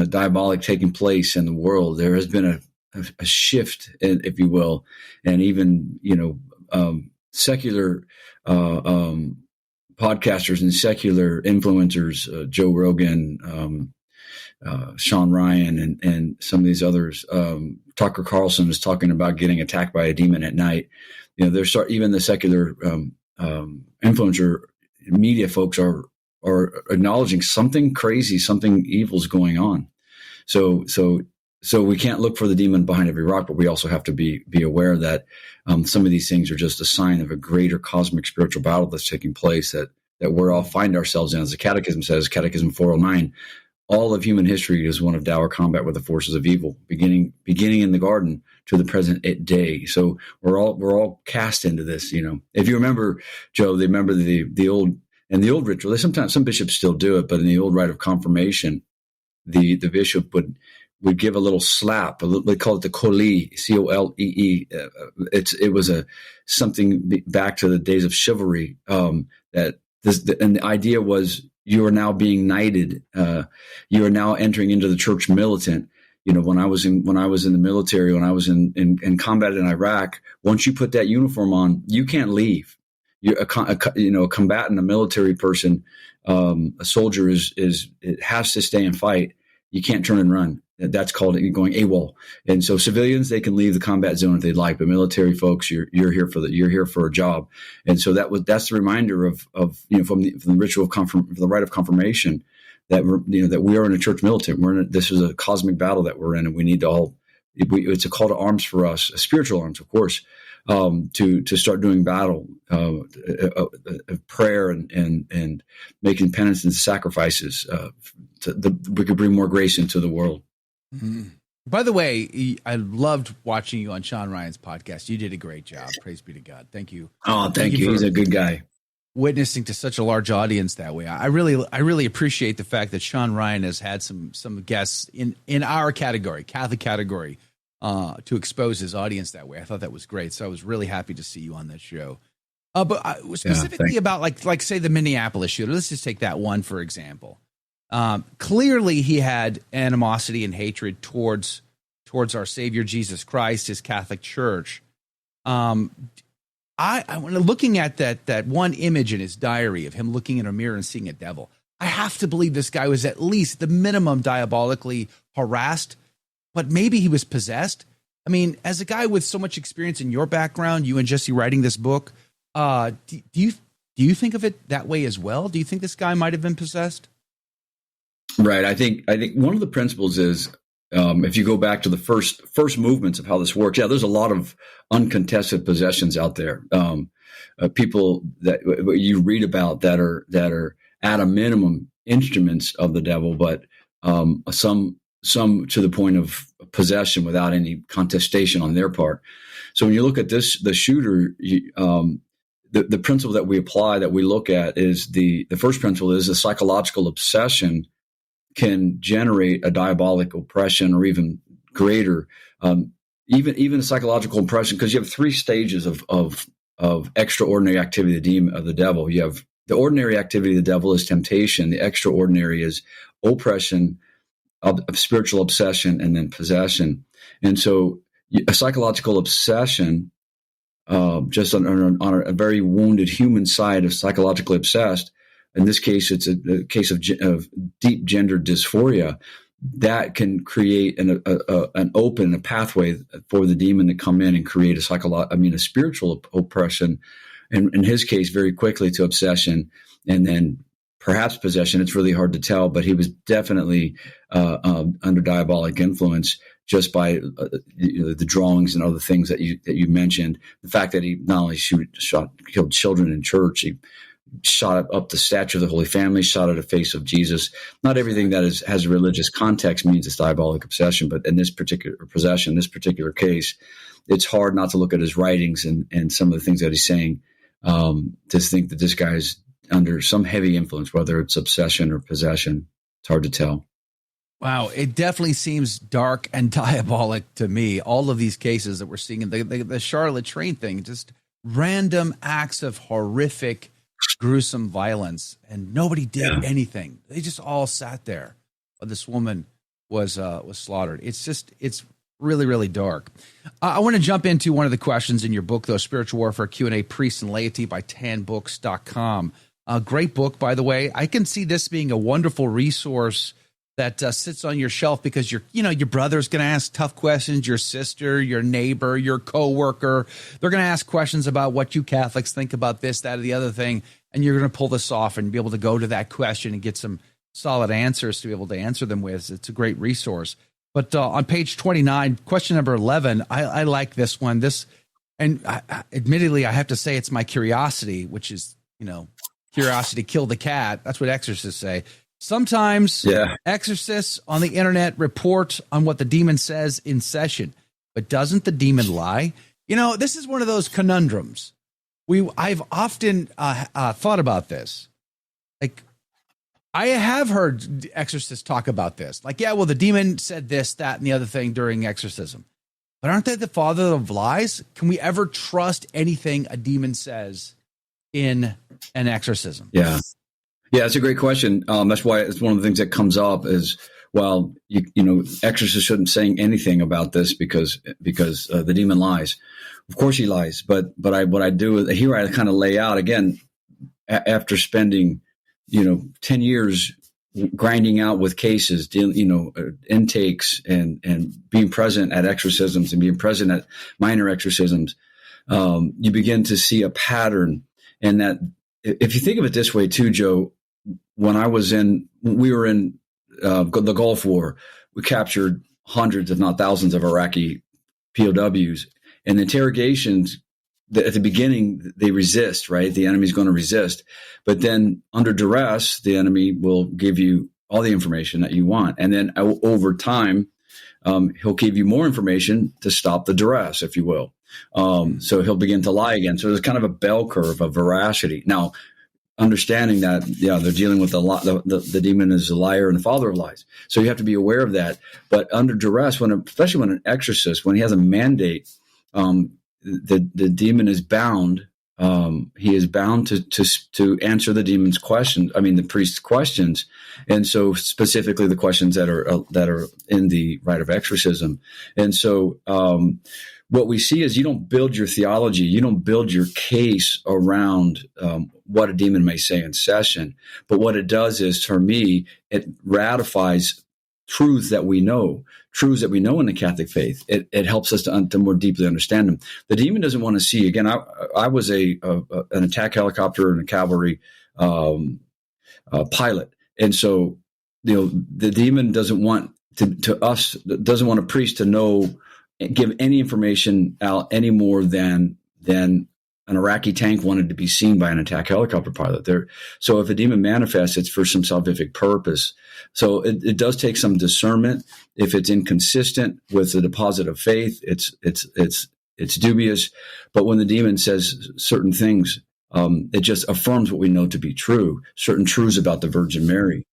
Speaker 7: diabolic taking place in the world. There has been a shift, if you will, and even secular podcasters and secular influencers, Joe Rogan, Sean Ryan, and some of these others. Tucker Carlson is talking about getting attacked by a demon at night. Even the secular influencer media folks are acknowledging something crazy, something evil is going on. So we can't look for the demon behind every rock, but we also have to be aware that some of these things are just a sign of a greater cosmic spiritual battle that's taking place that we're all find ourselves in. As the Catechism says, Catechism 409, all of human history is one of dour combat with the forces of evil, beginning in the garden to the present day. So we're all cast into this. If you remember, Joe, they remember the old ritual. Sometimes some bishops still do it, but in the old rite of confirmation, the bishop would give a little slap. They call it the colee, Colee. It was something back to the days of chivalry. And the idea was you are now being knighted. You are now entering into the church militant. When I was in the military, when I was in combat in Iraq, once you put that uniform on, you can't leave. You're a combatant, a military person, a soldier it has to stay and fight. You can't turn and run. That's called going AWOL. And so civilians, they can leave the combat zone if they'd like, but military folks, you're here for a job. And so that's the reminder of from the ritual of the rite of confirmation that that we are in a church militant. This is a cosmic battle that we're in, and we need to all. It's a call to arms for us, spiritual arms, of course, to start doing battle, prayer and making penance and sacrifices. We could bring more grace into the world.
Speaker 4: Mm-hmm. By the way, I loved watching you on Sean Ryan's podcast. You did a great job. Praise be to God. Thank you.
Speaker 7: Oh, thank you. He's a good guy.
Speaker 4: Witnessing to such a large audience that way. I really appreciate the fact that Sean Ryan has had some guests in our category, Catholic category, to expose his audience that way. I thought that was great. So I was really happy to see you on that show. But specifically about like say the Minneapolis shooter. Let's just take that one for example. Clearly he had animosity and hatred towards our Savior Jesus Christ, his Catholic Church. Looking at that one image in his diary of him looking in a mirror and seeing a devil, I have to believe this guy was at least the minimum diabolically harassed, but maybe he was possessed. I mean, as a guy with so much experience in your background, you and Jesse writing this book, do you think of it that way as well? Do you think this guy might have been possessed?
Speaker 7: Right. I think one of the principles is, if you go back to the first movements of how this works, there's a lot of uncontested possessions out there. People that you read about that are at a minimum instruments of the devil, but some to the point of possession without any contestation on their part. So when you look at the shooter, the principle that we apply, that we look at, is the first principle is a psychological obsession can generate a diabolic oppression or even greater, even a psychological oppression, because you have three stages of extraordinary activity of the devil. You have the ordinary activity of the devil is temptation. The extraordinary is oppression, of spiritual obsession, and then possession. And so a psychological obsession, just on a very wounded human side of psychologically obsessed, in this case, it's a case of deep gender dysphoria that can create a pathway for the demon to come in and create a spiritual oppression. And in his case, very quickly to obsession, and then perhaps possession. It's really hard to tell, but he was definitely under diabolic influence just by the drawings and other things that you mentioned. The fact that he not only killed children in church, he shot up the statue of the Holy Family, shot at the face of Jesus. Not everything that has a religious context means it's diabolic obsession, but in this particular possession, this particular case, it's hard not to look at his writings and some of the things that he's saying, to think that this guy is under some heavy influence, whether it's obsession or possession. It's hard to tell.
Speaker 4: Wow, it definitely seems dark and diabolic to me. All of these cases that we're seeing, the Charlotte train thing, just random acts of horrific, gruesome violence, and nobody did anything. They just all sat there while this woman was slaughtered. It's really, really dark. I want to jump into one of the questions in your book, though, Spiritual Warfare Q&A, Priests and Laity by tanbooks.com. A great book, by the way. I can see this being a wonderful resource that sits on your shelf because your brother's going to ask tough questions, your sister, your neighbor, your coworker. They're going to ask questions about what you Catholics think about this, that, or the other thing, and you're going to pull this off and be able to go to that question and get some solid answers to be able to answer them with. It's a great resource. But on page 29, question number 11, I like this one. Admittedly, I have to say it's my curiosity, which is, curiosity killed the cat. That's what exorcists say. Sometimes exorcists on the internet report on what the demon says in session, but doesn't the demon lie? This is one of those conundrums. I've often thought about this. Like, I have heard exorcists talk about this. Like, the demon said this, that, and the other thing during exorcism. But aren't they the father of lies? Can we ever trust anything a demon says in an exorcism?
Speaker 7: Yeah, it's a great question. That's why it's one of the things that comes up is, well, exorcists shouldn't say anything about this because the demon lies. Of course he lies, but what I do is here I kind of lay out again after spending 10 years grinding out with cases, intakes and being present at exorcisms and being present at minor exorcisms. You begin to see a pattern, and that if you think of it this way too, Joe. When we were in the Gulf War, we captured hundreds, if not thousands, of Iraqi POWs. And the interrogations, at the beginning, they resist, right? The enemy's going to resist. But then under duress, the enemy will give you all the information that you want. And then over time, he'll give you more information to stop the duress, if you will. So he'll begin to lie again. So there's kind of a bell curve of veracity. Now, understanding that, they're dealing with the demon is a liar and the father of lies. So you have to be aware of that. But under duress, especially when an exorcist, when he has a mandate, the demon is bound. He is bound to answer the demon's questions. I mean, the priest's questions, and so specifically the questions that are in the rite of exorcism. And so what we see is you don't build your theology, you don't build your case around what a demon may say in session. But what it does is, for me, it ratifies truths that we know in the Catholic faith. It helps us to more deeply understand them. The demon doesn't want to see. Again, I was an attack helicopter and a cavalry pilot, and so the demon doesn't want doesn't want a priest to give any information out any more than an Iraqi tank wanted to be seen by an attack helicopter pilot. So if a demon manifests, it's for some salvific purpose. So it does take some discernment. If it's inconsistent with the deposit of faith, it's dubious. But when the demon says certain things, it just affirms what we know to be true. Certain truths about the Virgin Mary,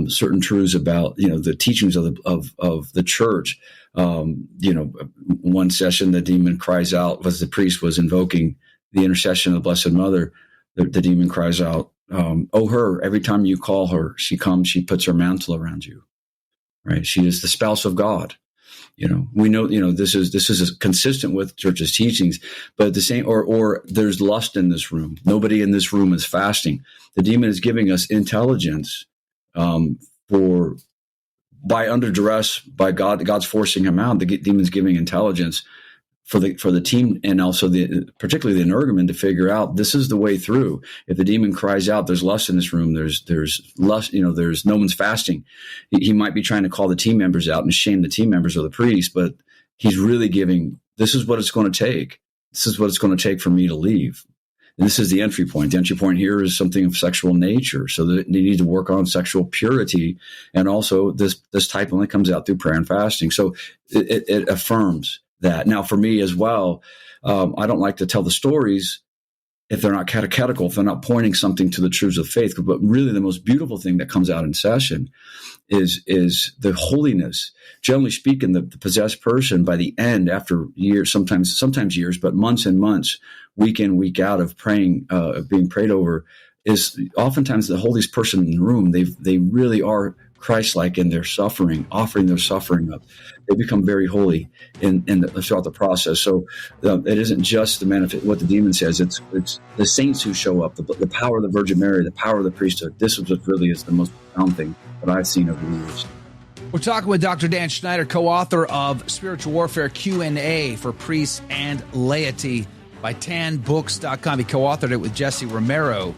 Speaker 7: certain truths about the teachings of the church. One session the demon cries out as the priest was invoking the intercession of the Blessed Mother. The demon cries out, "Oh, her! Every time you call her, she comes. She puts her mantle around you. Right? She is the spouse of God." We know. This is consistent with Church's teachings. But at the same, or there's lust in this room. Nobody in this room is fasting. The demon is giving us intelligence by under duress, by God's forcing him out. The demon's giving intelligence for the team, and also particularly the energumen, to figure out this is the way through. If the demon cries out, "There's lust in this room," there's lust. There's no one's fasting. He might be trying to call the team members out and shame the team members or the priest, but he's really giving. This is what it's going to take. This is what it's going to take for me to leave. And this is the entry point. The entry point here is something of sexual nature. So they need to work on sexual purity. And also this type only comes out through prayer and fasting. So it affirms that. Now, for me as well, I don't like to tell the stories if they're not catechetical, if they're not pointing something to the truths of faith. But really the most beautiful thing that comes out in session is the holiness. Generally speaking, the possessed person by the end, after years, sometimes years, but months and months, week in, week out of praying, being prayed over, is oftentimes the holiest person in the room. They really are Christ-like in their suffering, offering their suffering up. They become very holy throughout the process. So it isn't just the manifest, what the demon says. It's the saints who show up, the power of the Virgin Mary, the power of the priesthood. This is what really is the most profound thing that I've seen over the years.
Speaker 4: We're talking with Dr. Dan Schneider, co-author of Spiritual Warfare Q&A for Priests and Laity by tanbooks.com. He co-authored it with Jesse Romero.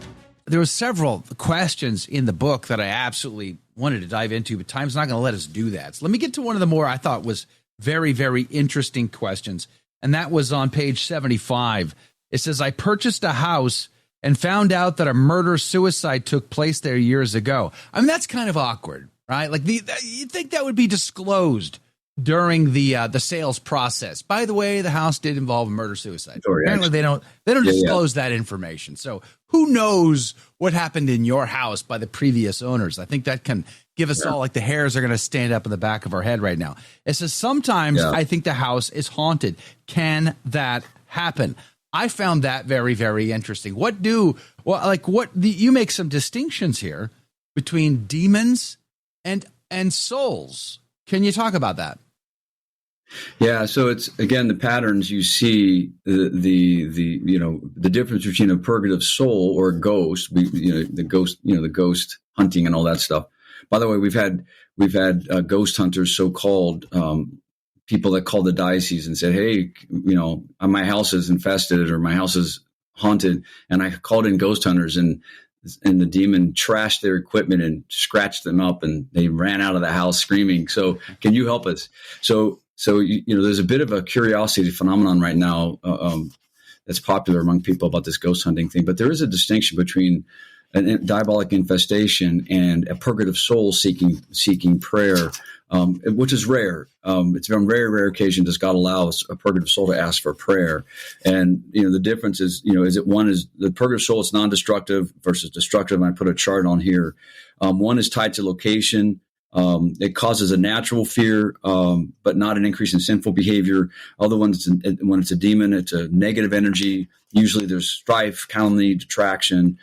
Speaker 4: There were several questions in the book that I absolutely wanted to dive into, but time's not going to let us do that. So let me get to one of the more I thought was very, very interesting questions, and that was on page 75. It says, I purchased a house and found out that a murder-suicide took place there years ago. I mean, that's kind of awkward, right? Like, you'd think that would be disclosed during the sales process. By the way, the house did involve a murder-suicide. Apparently, they don't disclose that information. So who knows what happened in your house by the previous owners? I think that can give us all, like, the hairs are going to stand up in the back of our head right now. It says, sometimes I think the house is haunted. Can that happen? I found that very, very interesting. You make some distinctions here between demons and souls. Can you talk about that?
Speaker 7: Yeah, so it's, again, the patterns you see, the difference between a purgative soul or a ghost, the ghost hunting and all that stuff. By the way, we've had ghost hunters, so-called people that called the diocese and said, hey, my house is infested or my house is haunted, and I called in ghost hunters, and the demon trashed their equipment and scratched them up, and they ran out of the house screaming. So, can you help us? So there's a bit of a curiosity phenomenon right now that's popular among people about this ghost hunting thing. But there is a distinction between a diabolic infestation and a purgative soul seeking prayer, which is rare. It's on very rare occasion does God allow a purgative soul to ask for prayer. And the difference is, is the purgative soul is non-destructive versus destructive. And I put a chart on here. One is tied to location. It causes a natural fear, but not an increase in sinful behavior. Other ones, when it's a demon, it's a negative energy. Usually there's strife, calumny, detraction.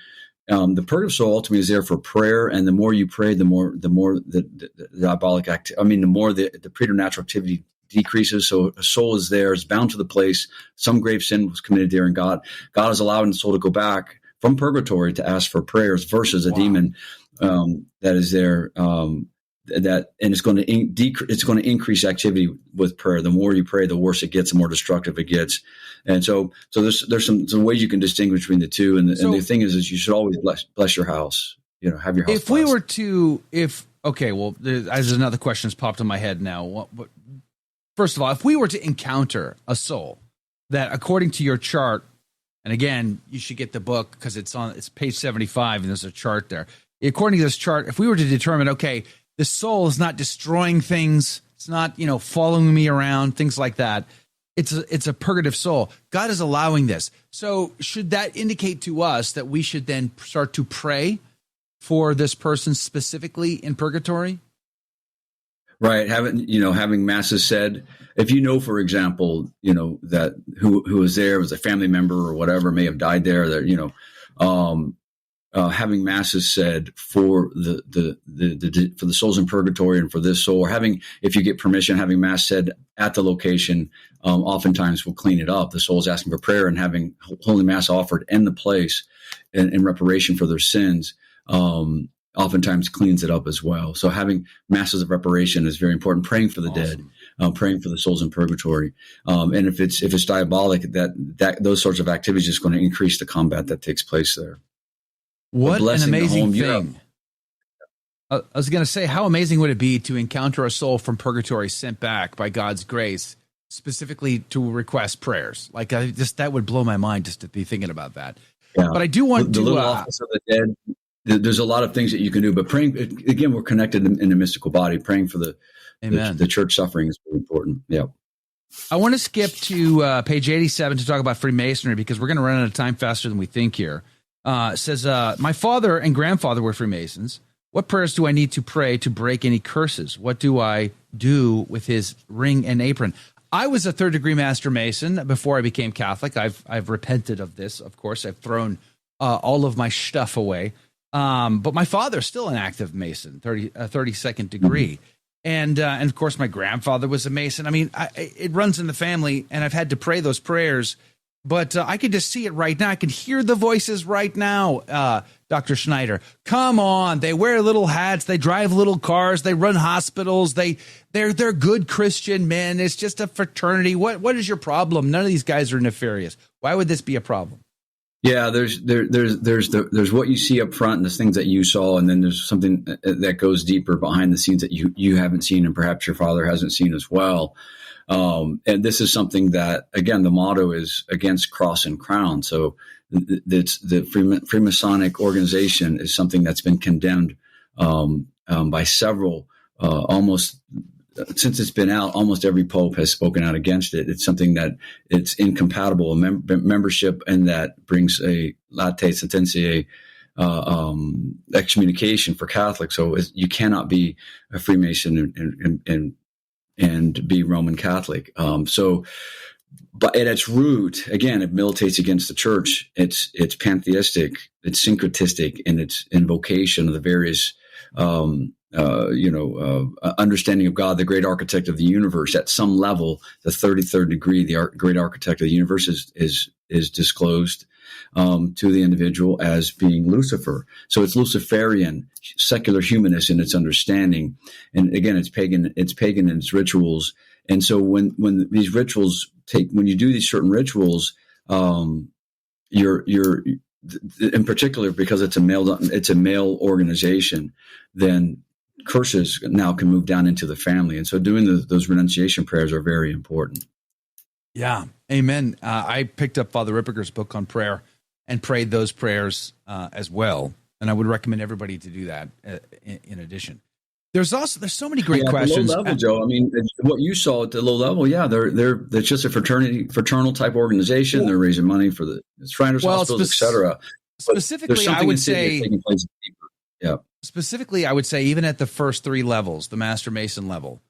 Speaker 7: The purgative soul ultimately is there for prayer, and the more you pray, the more the diabolic the more the preternatural activity decreases. So a soul is there, is bound to the place. Some grave sin was committed there, and God is allowing the soul to go back from purgatory to ask for prayers versus a demon that is there. And it's going to increase activity with prayer. The more you pray, the worse it gets, the more destructive it gets. And so there's some ways you can distinguish between the two. And the thing is you should always bless your house. Have your house.
Speaker 4: If we were to, there's another question that's popped in my head now. First of all, if we were to encounter a soul that, according to your chart, and again, you should get the book because it's page 75 and there's a chart there. According to this chart, if we were to determine, okay, the soul is not destroying things. It's not, following me around, things like that. It's a purgative soul. God is allowing this. So should that indicate to us that we should then start to pray for this person specifically in purgatory?
Speaker 7: Right. Having masses said, if for example, that who was there was a family member or whatever may have died there, that, having masses said for for the souls in purgatory and for this soul, or if you get permission, having mass said at the location, oftentimes will clean it up. The soul is asking for prayer, and having holy mass offered in the place in reparation for their sins, oftentimes cleans it up as well. So having masses of reparation is very important. Praying for the dead, praying for the souls in purgatory, and if it's diabolic, that those sorts of activities is going to increase the combat that takes place there.
Speaker 4: What an amazing thing. I was going to say, how amazing would it be to encounter a soul from purgatory sent back by God's grace, specifically to request prayers? Like, that would blow my mind just to be thinking about that. Yeah. But I do want
Speaker 7: the little office of the dead. There's a lot of things that you can do, but praying, again, we're connected in the mystical body. Praying for the church suffering is very important. Yeah.
Speaker 4: I want to skip to page 87 to talk about Freemasonry because we're going to run out of time faster than we think here. It says, my father and grandfather were Freemasons. What prayers do I need to pray to break any curses? What do I do with his ring and apron? I was a third-degree Master Mason before I became Catholic. I've repented of this, of course. I've thrown all of my stuff away. But my father's still an active Mason, 32nd degree. And of course, my grandfather was a Mason. I mean, it runs in the family, and I've had to pray those prayers. But I could just see it right now. I can hear the voices right now, Dr. Schneider. Come on. They wear little hats. They drive little cars. They run hospitals. They're good Christian men. It's just a fraternity. What is your problem? None of these guys are nefarious. Why would this be a problem?
Speaker 7: Yeah, there's what you see up front and the things that you saw, and then there's something that goes deeper behind the scenes that you haven't seen, and perhaps your father hasn't seen as well. And this is something that, again, the motto is against cross and crown. So the Freemasonic organization is something that's been condemned by several, almost since it's been out. Almost every pope has spoken out against it. It's something that it's incompatible membership, and that brings a late sententia, excommunication for Catholics. So you cannot be a Freemason and be Roman Catholic. But at its root, again, it militates against the church. It's pantheistic, it's syncretistic in its invocation of the various, understanding of God, the great architect of the universe. At some level, the 33rd degree, the great architect of the universe is disclosed to the individual as being Lucifer. So it's Luciferian, secular humanist in its understanding. And again, it's pagan in its rituals. And so when these rituals when you do these certain rituals, you're in particular, because it's a male organization, then curses now can move down into the family. And so doing those renunciation prayers are very important. Yeah.
Speaker 4: Amen. I picked up Father Ripperger's book on prayer and prayed those prayers as well. And I would recommend everybody to do that in addition. There's so many great questions.
Speaker 7: At the low level, Joe. I mean, what you saw at the low level, they're just a fraternal type organization. They're raising money for the Schneider hospitals, etc.
Speaker 4: Specifically, I would say, even at the first three levels, the Master Mason level,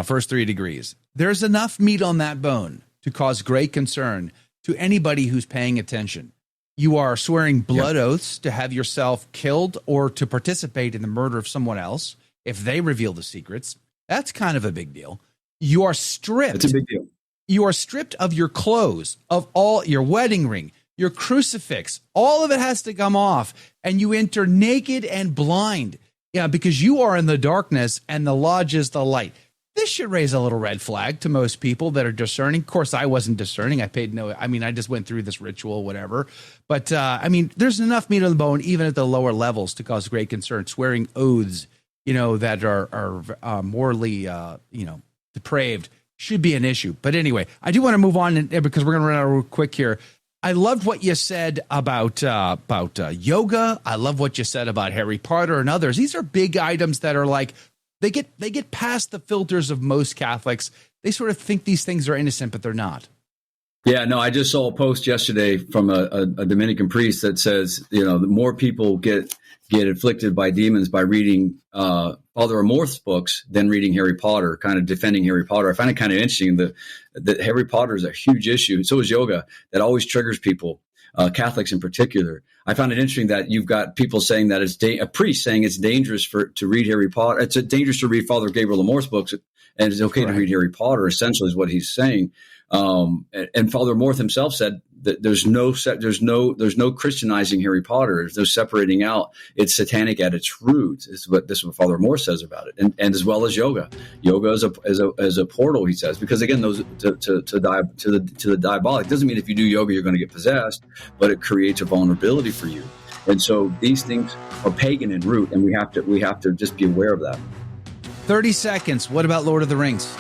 Speaker 4: first 3 degrees, there's enough meat on that bone to cause great concern to anybody who's paying attention. You are swearing blood oaths to have yourself killed or to participate in the murder of someone else. If they reveal the secrets, that's kind of a big deal. You are stripped.
Speaker 7: It's a big deal.
Speaker 4: You are stripped of your clothes, of all your wedding ring, your crucifix. All of it has to come off, and you enter naked and blind. Yeah, because you are in the darkness, and the lodge is the light. This should raise a little red flag to most people that are discerning. Of course, I wasn't discerning. I just went through this ritual, whatever. But there's enough meat on the bone, even at the lower levels, to cause great concern. Swearing oaths, that are morally, depraved should be an issue. But anyway, I do want to move on because we're going to run out real quick here. I loved what you said about yoga. I love what you said about Harry Potter and others. These are big items that are like, they get past the filters of most Catholics. They sort of think these things are innocent, but they're not.
Speaker 7: Yeah, no, I just saw a post yesterday from a Dominican priest that says, the more people get afflicted by demons by reading Father Amorth's books than reading Harry Potter, kind of defending Harry Potter. I find it kind of interesting that Harry Potter is a huge issue. So is yoga. That always triggers people, Catholics in particular. I found it interesting that you've got people saying that a priest saying it's dangerous to read Harry Potter. It's dangerous to read Father Gabriel Amorth's books, and it's okay to read Harry Potter, essentially is what he's saying. And Father Amorth himself said that there's no Christianizing Harry Potter. There's no separating out. It's satanic at its roots. This is what Father Amorth says about it, and as well as yoga. Yoga is a portal, he says, because again, those to the diabolic. Doesn't mean if you do yoga you're going to get possessed, but it creates a vulnerability for you. And so these things are pagan in root, and we have to just be aware of that.
Speaker 4: 30 seconds. What about Lord of the Rings?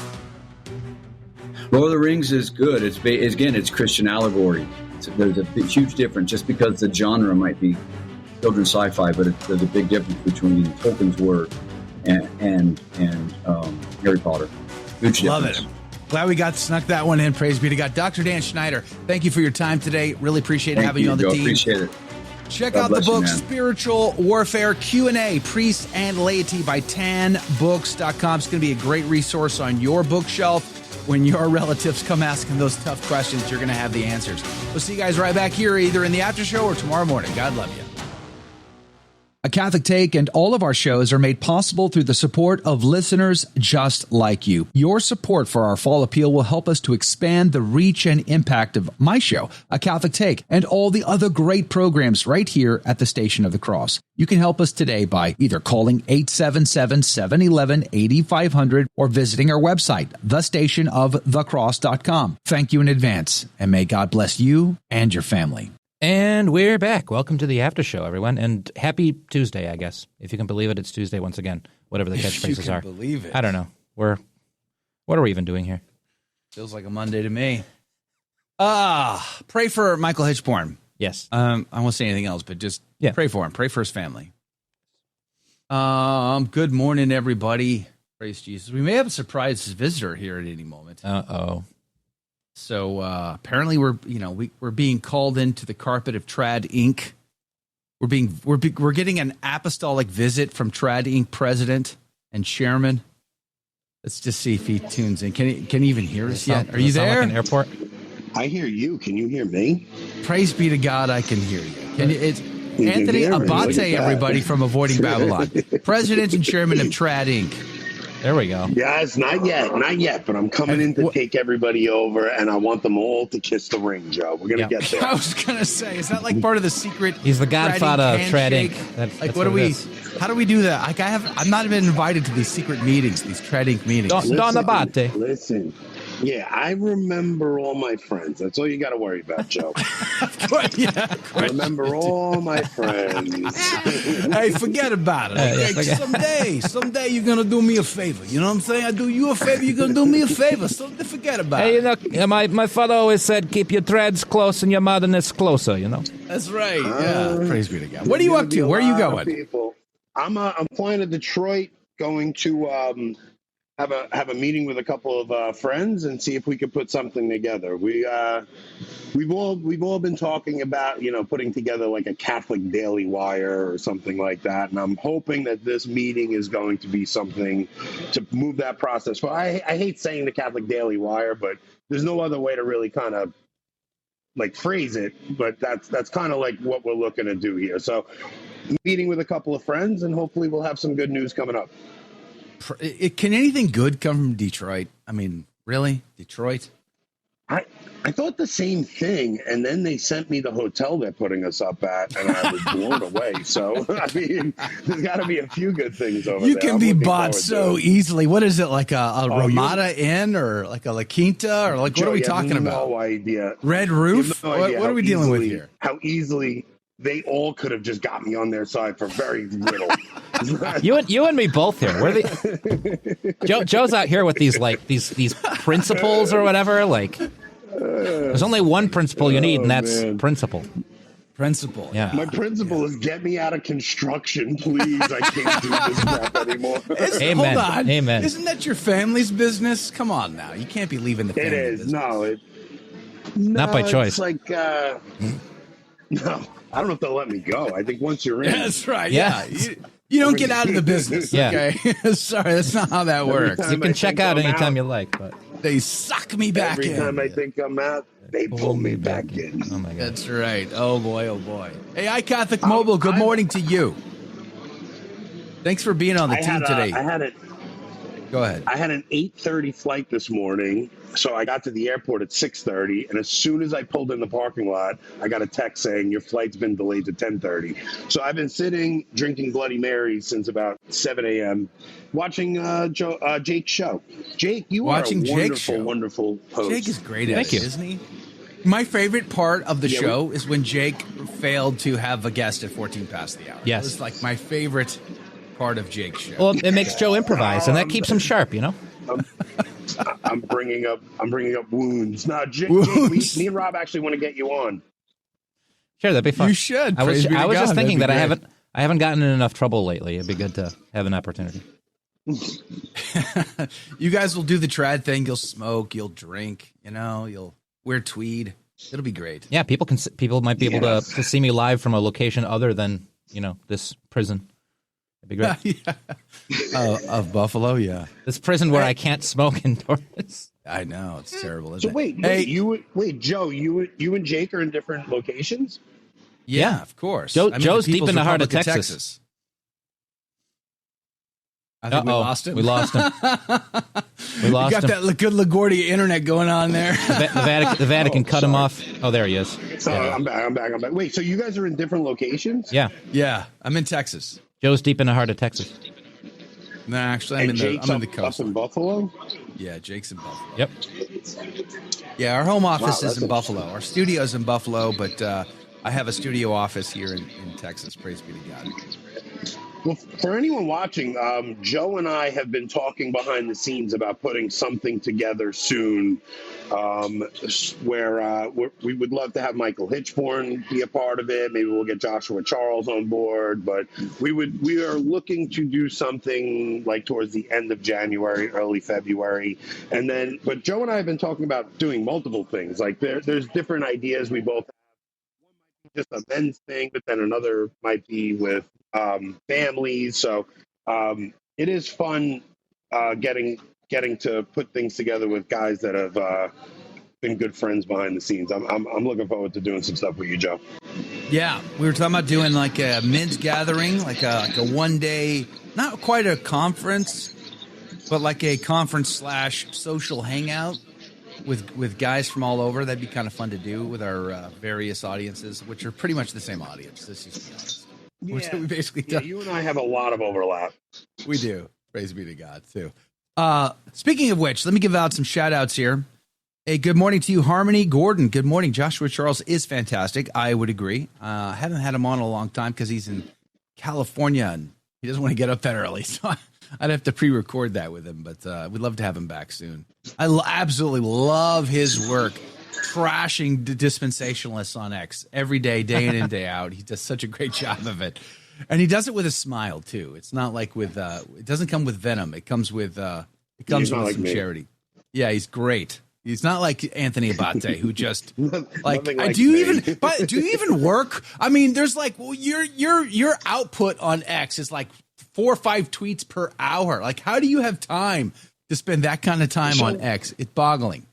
Speaker 7: Lord of the Rings is good. It's Christian allegory. There's a huge difference, just because the genre might be children's sci-fi, but there's a big difference between Tolkien's work and Harry Potter. Huge difference.
Speaker 4: Glad we snuck that one in. Praise be to God. Dr. Dan Schneider, thank you for your time today. Really appreciate having you on the team.
Speaker 7: Appreciate it.
Speaker 4: Check
Speaker 7: God
Speaker 4: out the
Speaker 7: bless you,
Speaker 4: book,
Speaker 7: man.
Speaker 4: Spiritual Warfare Q&A, Priests and Laity by tanbooks.com. It's going to be a great resource on your bookshelf. When your relatives come asking those tough questions, you're going to have the answers. We'll see you guys right back here either in the after show or tomorrow morning. God love you. A Catholic Take and all of our shows are made possible through the support of listeners just like you. Your support for our fall appeal will help us to expand the reach and impact of my show, A Catholic Take, and all the other great programs right here at the Station of the Cross. You can help us today by either calling 877-711-8500 or visiting our website, thestationofthecross.com. Thank you in advance, and may God bless you and your family.
Speaker 5: And we're back. Welcome to the after show, everyone. And happy Tuesday, I guess. If you can believe it, it's Tuesday once again. Whatever the catchphrases are.
Speaker 4: Believe it.
Speaker 5: I don't know. What are we even doing here?
Speaker 4: Feels like a Monday to me. Pray for Michael Hitchborn.
Speaker 5: Yes.
Speaker 4: I won't say anything else, but just pray for him. Pray for his family. Good morning, everybody. Praise Jesus. We may have a surprise visitor here at any moment.
Speaker 5: Uh-oh.
Speaker 4: So apparently we're being called into the carpet of Trad Inc. We're getting an apostolic visit from Trad Inc. president and chairman. Let's just see if he tunes in. Can he even hear us yet? Are you there?
Speaker 5: Like an airport?
Speaker 8: I hear you. Can you hear me?
Speaker 4: Praise be to God, I can hear you. It's
Speaker 8: You can
Speaker 4: Anthony
Speaker 8: hear me. Look
Speaker 4: Abbate,
Speaker 8: at that.
Speaker 4: everybody from Avoiding Babylon, president and chairman of Trad Inc.
Speaker 5: There we go.
Speaker 8: Yes, not yet, but I'm coming in to take everybody over, and I want them all to kiss the ring, Joe. We're going to get there.
Speaker 4: I was going to say, is that like part of the secret?
Speaker 5: He's the godfather of Trad
Speaker 4: handshake?
Speaker 5: Inc.
Speaker 4: Like, what do we? How do we do that? Like, I've not been invited to these secret meetings, these Trad Inc. meetings.
Speaker 5: Don Abbate.
Speaker 8: Listen. Yeah, I remember all my friends. That's all you got to worry about, Joe.
Speaker 4: I
Speaker 8: remember all my friends.
Speaker 4: Hey, forget about it. Okay? Someday you're going to do me a favor. You know what I'm saying? I do you a favor, you're going to do me a favor. So forget about it.
Speaker 5: Hey, my father always said, keep your threads close and your moderness closer, you know?
Speaker 4: That's right. Yeah, praise be to God. What are you up to? Where are you going?
Speaker 8: People. I'm flying to Detroit, going to have a meeting with a couple of friends and see if we could put something together. We've all been talking about putting together like a Catholic Daily Wire or something like that, and I'm hoping that this meeting is going to be something to move that process. Well, I hate saying the Catholic Daily Wire, but there's no other way to really kind of like phrase it. But that's kind of like what we're looking to do here. So, meeting with a couple of friends, and hopefully we'll have some good news coming up.
Speaker 4: Can anything good come from Detroit? I mean, really? Detroit?
Speaker 8: I thought the same thing, and then they sent me the hotel they're putting us up at, and I was blown away. So, I mean, there's got to be a few good things over there.
Speaker 4: You can be bought so easily. What is it, like a Ramada Inn or like a La Quinta? Or like, what are we talking about?
Speaker 8: No idea.
Speaker 4: Red Roof?
Speaker 8: No idea
Speaker 4: what are we dealing with here?
Speaker 8: How easily they all could have just got me on their side for very little.
Speaker 5: You and me both here. Joe's out here with these principles or whatever. Like, there's only one principle you need, and that's principle.
Speaker 4: Principle.
Speaker 5: Yeah.
Speaker 8: My principle is get me out of construction, please. I can't do this crap anymore.
Speaker 5: Amen.
Speaker 4: Hold on.
Speaker 5: Amen.
Speaker 4: Isn't that your family's business? Come on now. You can't be leaving the family business.
Speaker 5: Not by choice.
Speaker 8: It's like, no, I don't know if they'll let me go. I think once you're in.
Speaker 4: That's right. Yeah. You don't get out of the business.
Speaker 5: Yeah.
Speaker 4: Okay. Sorry, that's not how that works.
Speaker 5: You can check out anytime you like, but
Speaker 4: they suck me back in.
Speaker 8: Every time I think I'm out, they pull me back in.
Speaker 5: Oh my God.
Speaker 4: That's right. Oh boy. Oh boy. Hey, iCatholic Mobile. Good morning to you. Thanks for being on the team today. Go ahead.
Speaker 8: I had an 8:30 flight this morning, so I got to the airport at 6:30, and as soon as I pulled in the parking lot, I got a text saying your flight's been delayed to 10:30. So I've been sitting drinking Bloody Marys since about 7 a.m. watching Jake's show. Jake, you
Speaker 4: watching
Speaker 8: are a
Speaker 4: Jake's show.
Speaker 8: Wonderful host.
Speaker 4: Jake is great at
Speaker 5: Thank
Speaker 4: it,
Speaker 5: you.
Speaker 4: isn't he? My favorite part of the show is when Jake failed to have a guest at 14 past the hour.
Speaker 5: Yes.
Speaker 4: It was like my favorite part of Jake's show.
Speaker 5: well, it makes Joe improvise, and that keeps him sharp, you know.
Speaker 8: I'm bringing up wounds. No, Jake, me and Rob actually want to get you on.
Speaker 5: Sure, that'd be fun.
Speaker 4: You should.
Speaker 5: I was
Speaker 4: Praise be to
Speaker 5: just
Speaker 4: God.
Speaker 5: thinking
Speaker 4: That'd
Speaker 5: that
Speaker 4: be
Speaker 5: I haven't gotten in enough trouble lately. It'd be good to have an opportunity.
Speaker 4: You guys will do the trad thing. You'll smoke. You'll drink. You'll wear tweed. It'll be great.
Speaker 5: Yeah, people might be able to see me live from a location other than this prison. It'd be great.
Speaker 4: Of Buffalo, yeah.
Speaker 5: This prison where I can't smoke indoors.
Speaker 4: I know, it's terrible. Isn't
Speaker 8: So
Speaker 4: it?
Speaker 8: wait, Joe, you and Jake are in different locations?
Speaker 4: Yeah, of course.
Speaker 5: Joe's
Speaker 4: the
Speaker 5: deep in the heart of
Speaker 4: People's Republic
Speaker 5: Texas.
Speaker 4: I think we lost him.
Speaker 5: We lost him. We lost
Speaker 4: got
Speaker 5: him.
Speaker 4: that good LaGuardia internet going on there.
Speaker 5: The Vatican cut him off. Oh, there he is.
Speaker 8: So I'm back. Wait, so you guys are in different locations?
Speaker 5: Yeah.
Speaker 4: Yeah, I'm in Texas.
Speaker 5: Joe's deep in the heart of Texas.
Speaker 4: No, actually, I'm in the coast.
Speaker 8: Up in Buffalo?
Speaker 4: Yeah, Jake's in Buffalo.
Speaker 5: Yep.
Speaker 4: Yeah, our home office is in Buffalo. Our studio's in Buffalo, but I have a studio office here in Texas. Praise be to God.
Speaker 8: Well, for anyone watching, Joe and I have been talking behind the scenes about putting something together soon, where we would love to have Michael Hitchborn be a part of it. Maybe we'll get Joshua Charles on board, but we are looking to do something like towards the end of January, early February, but Joe and I have been talking about doing multiple things. Like there's different ideas we both have. One might be just a men's thing, but then another might be with families. So it is fun getting to put things together with guys that have been good friends behind the scenes. I'm looking forward to doing some stuff with you, Joe.
Speaker 4: Yeah, we were talking about doing like a men's gathering, like a one day, not quite a conference, but like a conference / social hangout with guys from all over. That'd be kind of fun to do with our various audiences, which are pretty much the same audience. Let's just be honest.
Speaker 8: Yeah,
Speaker 4: we basically
Speaker 8: you and I have a lot of overlap.
Speaker 4: We do. Praise be to God, too. Speaking of which, let me give out some shout-outs here. Hey, good morning to you, Harmony Gordon. Good morning. Joshua Charles is fantastic. I would agree. I haven't had him on in a long time because he's in California, and he doesn't want to get up that early, so I'd have to pre-record that with him, but we'd love to have him back soon. I absolutely love his work. Trashing the dispensationalists on X every day in and day out. He does such a great job of it, and he does it with a smile too. It's not like with it doesn't come with venom. It comes with some charity. Yeah, he's great. He's not like Anthony Abbate, who just do you even work? I mean, there's like, well, your output on X is like 4 or 5 tweets per hour. Like, how do you have time to spend that kind of time on X? It's boggling.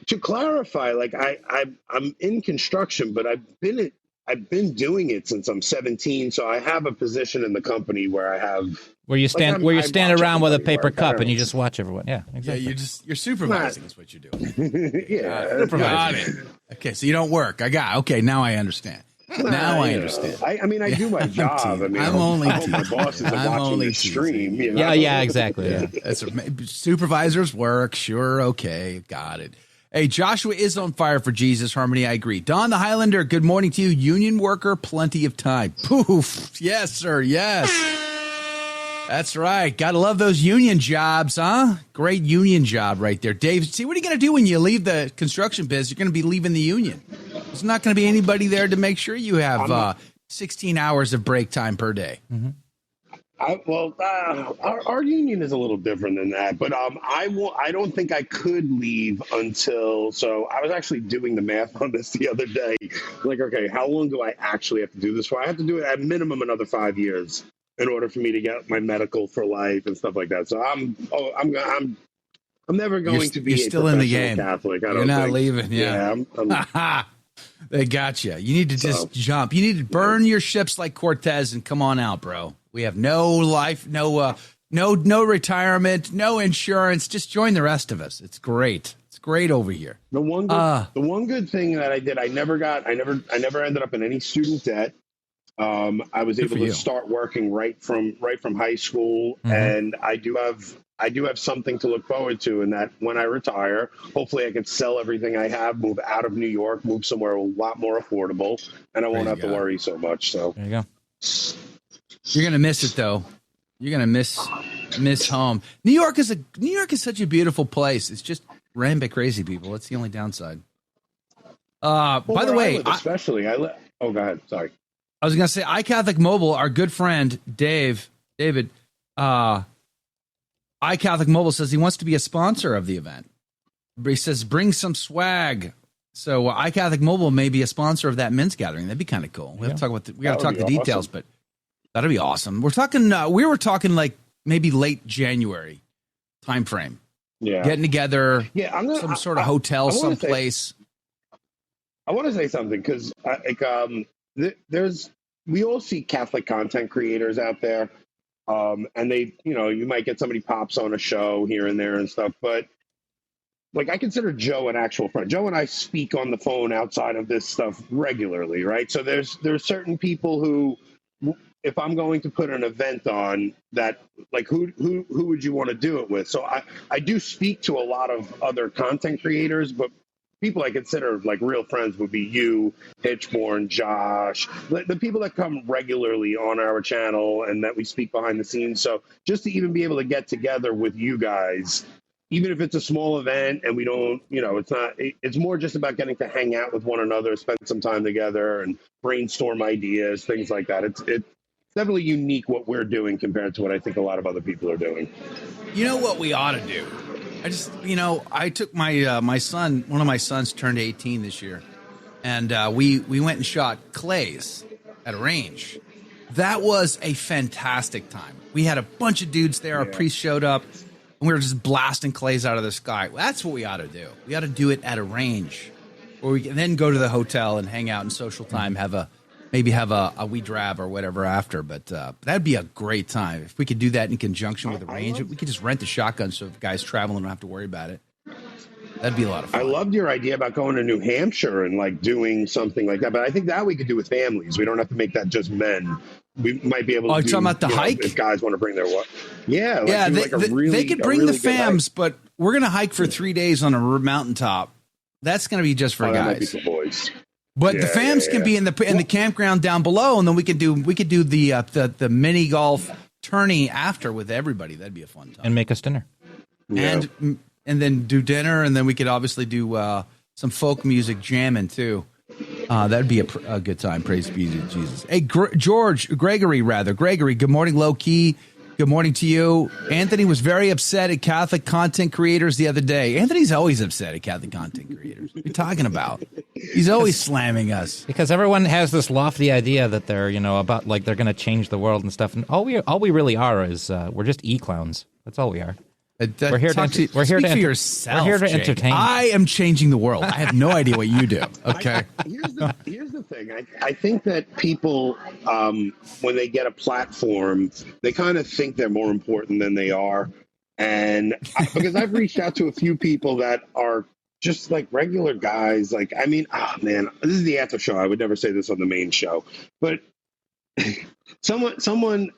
Speaker 8: To clarify, like I'm in construction, but I've been doing it since I'm 17. So I have a position in the company where I have
Speaker 5: you stand around with a paper cup and you just watch everyone. Yeah, exactly.
Speaker 4: Yeah, you're supervising is what you're doing.
Speaker 8: Yeah,
Speaker 4: got it. Okay, so you don't work. Okay, now I understand. I understand.
Speaker 8: I mean, I do my job. I mean,
Speaker 4: I'm only
Speaker 8: my bosses are watching the stream. You know?
Speaker 5: Yeah, exactly. Yeah.
Speaker 4: Supervisors work. Sure, okay, got it. Hey, Joshua is on fire for Jesus, Harmony. I agree. Don the Highlander, good morning to you. Union worker, plenty of time. Poof. Yes, sir. Yes. That's right. Got to love those union jobs, huh? Great union job right there. Dave, see, what are you going to do when you leave the construction biz? You're going to be leaving the union. There's not going to be anybody there to make sure you have 16 hours of break time per day.
Speaker 5: Mm-hmm.
Speaker 8: Our union is a little different than that, but I don't think I could leave until. So I was actually doing the math on this the other day. Like, okay, how long do I actually have to do this for? I have to do it at minimum another 5 years in order for me to get my medical for life and stuff like that. So I'm never going to be.
Speaker 4: You're still in the game.
Speaker 8: Catholic.
Speaker 4: You're not leaving. Yeah. They got you. You need to just jump. You need to burn your ships like Cortez and come on out, bro. We have no life, no retirement, no insurance. Just join the rest of us. It's great. It's great over here.
Speaker 8: The one good thing that I did, I never ended up in any student debt. I was able to start working right from high school, mm-hmm. and I do have something to look forward to, in that when I retire, hopefully I can sell everything I have, move out of New York, move somewhere a lot more affordable, and I won't have to worry so much. So
Speaker 5: there you go.
Speaker 4: You're gonna miss it though. You're gonna miss home. New York is such a beautiful place. It's just ran by crazy people. That's the only downside. By the way,
Speaker 8: go ahead. Sorry.
Speaker 4: I was gonna say, iCatholic Mobile, our good friend David, iCatholic Mobile says he wants to be a sponsor of the event. He says, bring some swag. So iCatholic Mobile may be a sponsor of that men's gathering. That'd be kind of cool. We have to talk about we got to talk the details, but that'd be awesome. We're talking. We were talking like maybe late January time frame.
Speaker 8: Yeah,
Speaker 4: getting together.
Speaker 8: Yeah,
Speaker 4: some sort of hotel, someplace.
Speaker 8: I want to say something because we all see Catholic content creators out there, and they, you might get somebody pops on a show here and there and stuff, but like I consider Joe an actual friend. Joe and I speak on the phone outside of this stuff regularly, right? So there's certain people who, if I'm going to put an event on, that like who would you want to do it with? So I do speak to a lot of other content creators, but people I consider like real friends would be you, Hitchborn, Josh, the people that come regularly on our channel and that we speak behind the scenes. So just to even be able to get together with you guys, even if it's a small event and we don't, it's more just about getting to hang out with one another, spend some time together and brainstorm ideas, things like that. It's definitely unique what we're doing compared to what I think a lot of other people are doing.
Speaker 4: You know what we ought to do? I just, I took my son, one of my sons turned 18 this year, and we went and shot clays at a range. That was a fantastic time. We had a bunch of dudes there. Our priest showed up, and we were just blasting clays out of the sky. That's what we ought to do. We ought to do it at a range, where we can then go to the hotel and hang out in social time, have a wee drab or whatever after, but that'd be a great time if we could do that in conjunction with the range. We could just rent a shotgun so if guys traveling don't have to worry about it. That'd be a lot of fun.
Speaker 8: I loved your idea about going to New Hampshire and like doing something like that, but I think that we could do with families. We don't have to make that just men. We might be able to.
Speaker 4: Oh, you're talking about the hike?
Speaker 8: If guys want to bring their what? Yeah,
Speaker 4: they could bring the fams, but we're gonna hike for 3 days on a mountaintop. That's gonna be just for guys.
Speaker 8: That might be for boys.
Speaker 4: But the fams can be in the campground down below, and then we could do the mini golf tourney after with everybody. That'd be a fun time.
Speaker 5: And make us dinner.
Speaker 4: Yeah. And then do dinner, and then we could obviously do some folk music jamming too. That'd be a good time. Praise be to Jesus. Hey, Gregory, good morning, low key. Good morning to you. Anthony was very upset at Catholic content creators the other day. Anthony's always upset at Catholic content creators. What are you talking about? He's always slamming us.
Speaker 5: Because everyone has this lofty idea that they're, about like they're going to change the world and stuff. And all we really are is we're just e-clowns. That's all we are. We're here to entertain.
Speaker 4: I am changing the world. I have no idea what you do. Okay.
Speaker 8: Here's the thing. I think that people, when they get a platform, they kind of think they're more important than they are. And because I've reached out to a few people that are just like regular guys. Like, I mean, man, this is the Aftershow. I would never say this on the main show, but someone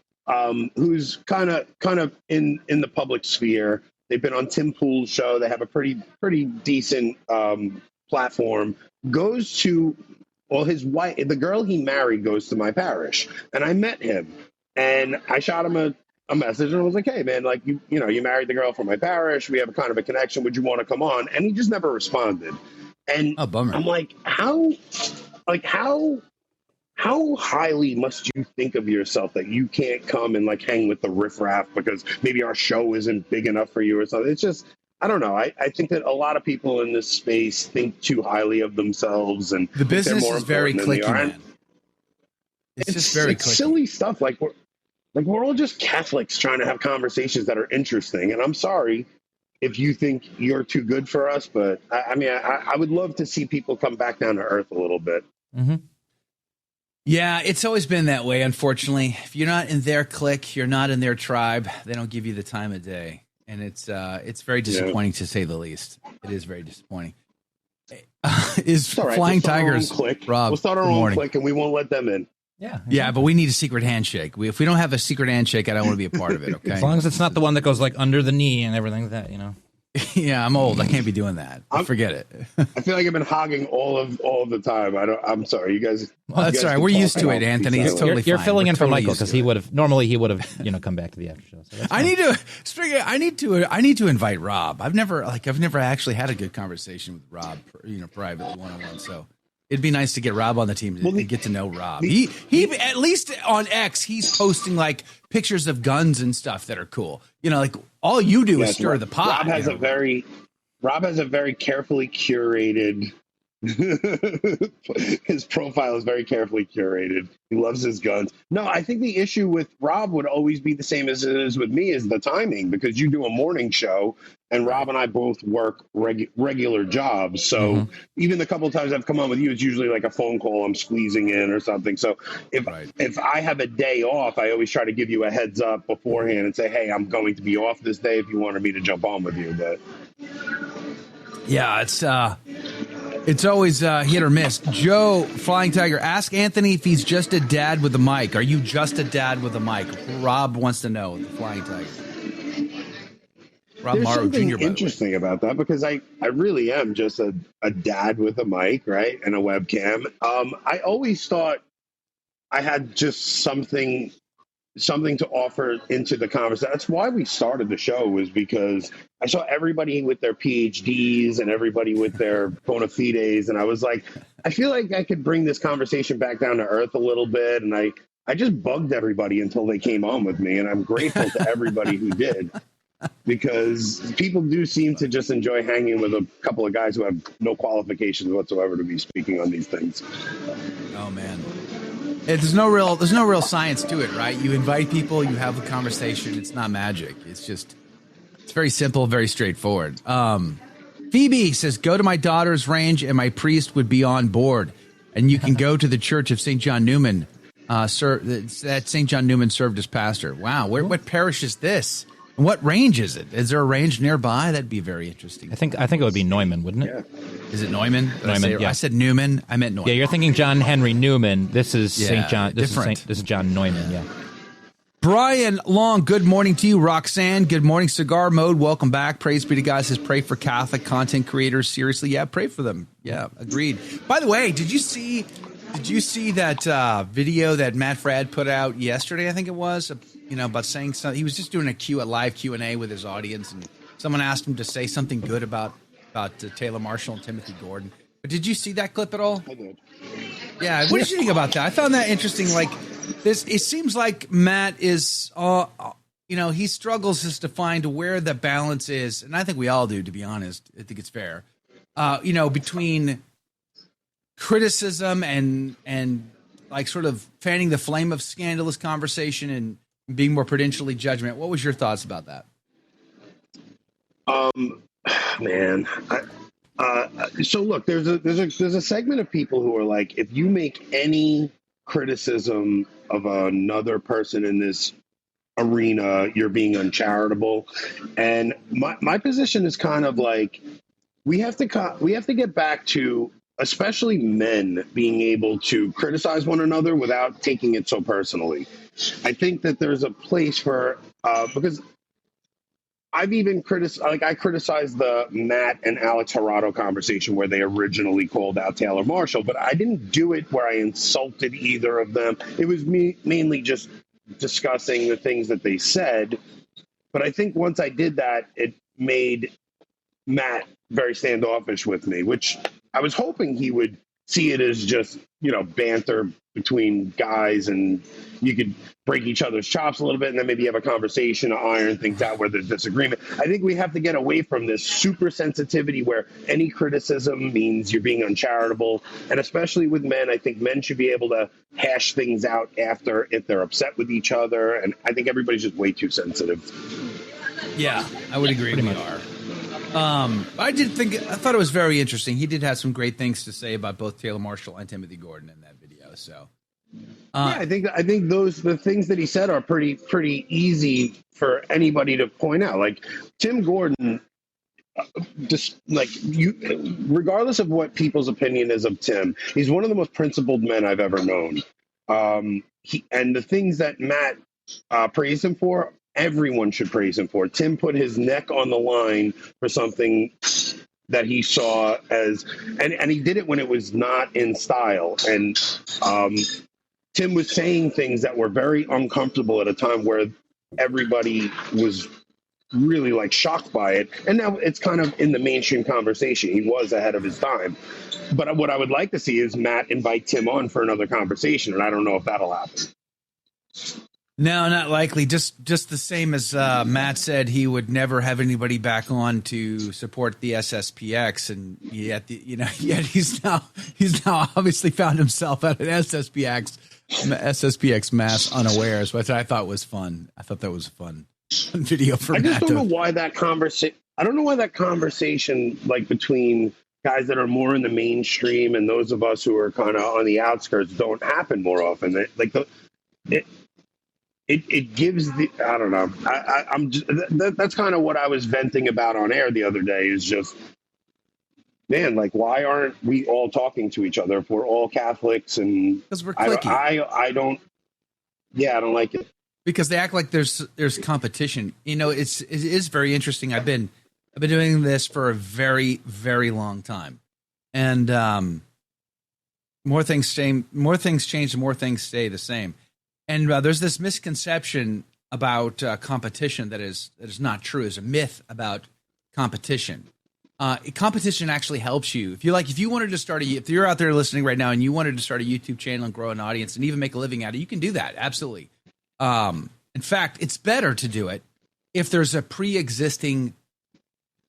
Speaker 8: who's kind of in the public sphere. They've been on Tim Pool's show. They have a pretty decent platform. Goes to, well, his wife, the girl he married, goes to my parish, and I met him, and I shot him a message, and I was like, "Hey, man, like you married the girl from my parish. We have a kind of a connection. Would you want to come on?" And he just never responded. And
Speaker 4: bummer.
Speaker 8: I'm like, how highly must you think of yourself that you can't come and like hang with the riffraff because maybe our show isn't big enough for you or something? It's just, I don't know. I think that a lot of people in this space think too highly of themselves, and
Speaker 4: the business is very cliquey, man. It's just very cliquey.
Speaker 8: Silly stuff. Like we're all just Catholics trying to have conversations that are interesting. And I'm sorry if you think you're too good for us, but I would love to see people come back down to earth a little bit.
Speaker 5: Mm-hmm.
Speaker 4: Yeah, it's always been that way, unfortunately. If you're not in their clique, you're not in their tribe, they don't give you the time of day. And it's very disappointing to say the least. It is very disappointing. Is Flying Tigers, Rob?
Speaker 8: We'll start our own clique, and we won't let them in.
Speaker 4: Yeah, but we need a secret handshake. If we don't have a secret handshake, I don't want to be a part of it, okay?
Speaker 5: As long as it's not the one that goes like under the knee and everything like that,
Speaker 4: Yeah, I'm old. I can't be doing that. Forget it.
Speaker 8: I feel like I've been hogging all of the time. I'm sorry, you guys.
Speaker 4: Well, that's all right. We're used to it, Anthony. It's totally
Speaker 5: You're
Speaker 4: fine.
Speaker 5: filling in for
Speaker 4: totally
Speaker 5: Michael because he would have come back to the after show. So
Speaker 4: I need to invite Rob. I've never actually had a good conversation with Rob, privately one-on-one. So it'd be nice to get Rob on the team to get to know Rob. He at least on X, he's posting like pictures of guns and stuff that are cool. Like all you do is
Speaker 8: Yes,
Speaker 4: stir the pot.
Speaker 8: Rob has a very carefully curated. His profile is very carefully curated. He loves his guns. No, I think the issue with Rob would always be the same as it is with me, is the timing, because you do a morning show and Rob and I both work regular jobs. So even the couple of times I've come on with you, it's usually like a phone call I'm squeezing in or something. So if I have a day off, I always try to give you a heads up beforehand and say, hey, I'm going to be off this day if you wanted me to jump on with you. But
Speaker 4: yeah, it's always hit or miss. Joe, Flying Tiger, ask Anthony if he's just a dad with a mic. Are you just a dad with a mic? Rob wants to know, the Flying Tiger. Rob
Speaker 8: There's
Speaker 4: Morrow
Speaker 8: something
Speaker 4: Jr.,
Speaker 8: interesting about that, because I really am just a dad with a mic, right, and a webcam. I always thought I had just something to offer into the conversation. That's why we started the show, was because I saw everybody with their PhDs and everybody with their bona fides, and I was like, I feel like I could bring this conversation back down to earth a little bit, and I just bugged everybody until they came on with me, and I'm grateful to everybody who did, because people do seem to just enjoy hanging with a couple of guys who have no qualifications whatsoever to be speaking on these things.
Speaker 4: Oh, man. There's no real science to it, right? You invite people, you have a conversation. It's not magic. It's very simple, very straightforward. Phoebe says, go to my daughter's range and my priest would be on board. And you can go to the Church of St. John Newman. That St. John Newman served as pastor. Wow. What parish is this? And what range is it? Is there a range nearby? That'd be very interesting.
Speaker 5: I think it would be Neumann, wouldn't it?
Speaker 8: Yeah.
Speaker 4: Is it Neumann?
Speaker 5: Neumann,
Speaker 4: I said Newman. I meant Neumann.
Speaker 5: Yeah, you're thinking John Henry Newman. This is St. John. This is John Neumann, yeah.
Speaker 4: Brian Long, good morning to you. Roxanne, good morning. Cigar Mode, welcome back. Praise be to God, says pray for Catholic content creators. Seriously, yeah, pray for them. Yeah, agreed. By the way, did you see that video that Matt Fradd put out yesterday, I think it was, about saying something? He was just doing a live Q&A with his audience, and someone asked him to say something good about Taylor Marshall and Timothy Gordon. But did you see that clip at all?
Speaker 8: I did.
Speaker 4: Yeah, what did you think about that? I found that interesting. Like, this, it seems like Matt is, he struggles just to find where the balance is, and I think we all do, to be honest. I think it's fair. Between criticism and like sort of fanning the flame of scandalous conversation and being more prudentially judgment. What was your thoughts about that?
Speaker 8: Man, so look, there's a segment of people who are like, if you make any criticism of another person in this arena, you're being uncharitable. And my position is kind of like, we have to get back to, especially men, being able to criticize one another without taking it so personally. I think that there's a place for, because I've even I criticized the Matt and Alex Gerardo conversation where they originally called out Taylor Marshall, but I didn't do it where I insulted either of them. It was mainly just discussing the things that they said. But I think once I did that, it made Matt very standoffish with me, which I was hoping he would see it as just, banter between guys, and you could break each other's chops a little bit and then maybe have a conversation to iron things out where there's disagreement. I think we have to get away from this super sensitivity where any criticism means you're being uncharitable. And especially with men, I think men should be able to hash things out after if they're upset with each other. And I think everybody's just way too sensitive.
Speaker 4: Yeah, I would agree. We are. I thought it was very interesting. He did have some great things to say about both Taylor Marshall and Timothy Gordon in that video. So,
Speaker 8: I think the things that he said are pretty easy for anybody to point out. Like Tim Gordon, regardless of what people's opinion is of Tim, he's one of the most principled men I've ever known. And the things that Matt praised him for, everyone should praise him for. Tim put his neck on the line for something that he saw as, and he did it when it was not in style. And Tim was saying things that were very uncomfortable at a time where everybody was really shocked by it. And now it's kind of in the mainstream conversation. He was ahead of his time. But what I would like to see is Matt invite Tim on for another conversation. And I don't know if that'll happen.
Speaker 4: No, not likely. Just the same as Matt said, he would never have anybody back on to support the SSPX, and yet he's now obviously found himself at an SSPX mass unawares, which I thought was fun. I thought that was a fun video for Matt.
Speaker 8: I just don't know why that conversation. I don't know why that conversation, like between guys that are more in the mainstream and those of us who are kind of on the outskirts, don't happen more often. It gives the, I don't know. I'm just, that's kind of what I was venting about on air the other day, is just, man, like, why aren't we all talking to each other if we're all Catholics? And
Speaker 4: because we're cliquey.
Speaker 8: I don't like it.
Speaker 4: Because they act like there's competition. You know, it is very interesting. I've been doing this for a very, very long time, and more things change, and more things stay the same. And there's this misconception about competition that is not true. There's a myth about competition. Competition actually helps you. If you wanted to start if you're out there listening right now and you wanted to start a YouTube channel and grow an audience and even make a living at it, you can do that. Absolutely. In fact, it's better to do it if there's a pre-existing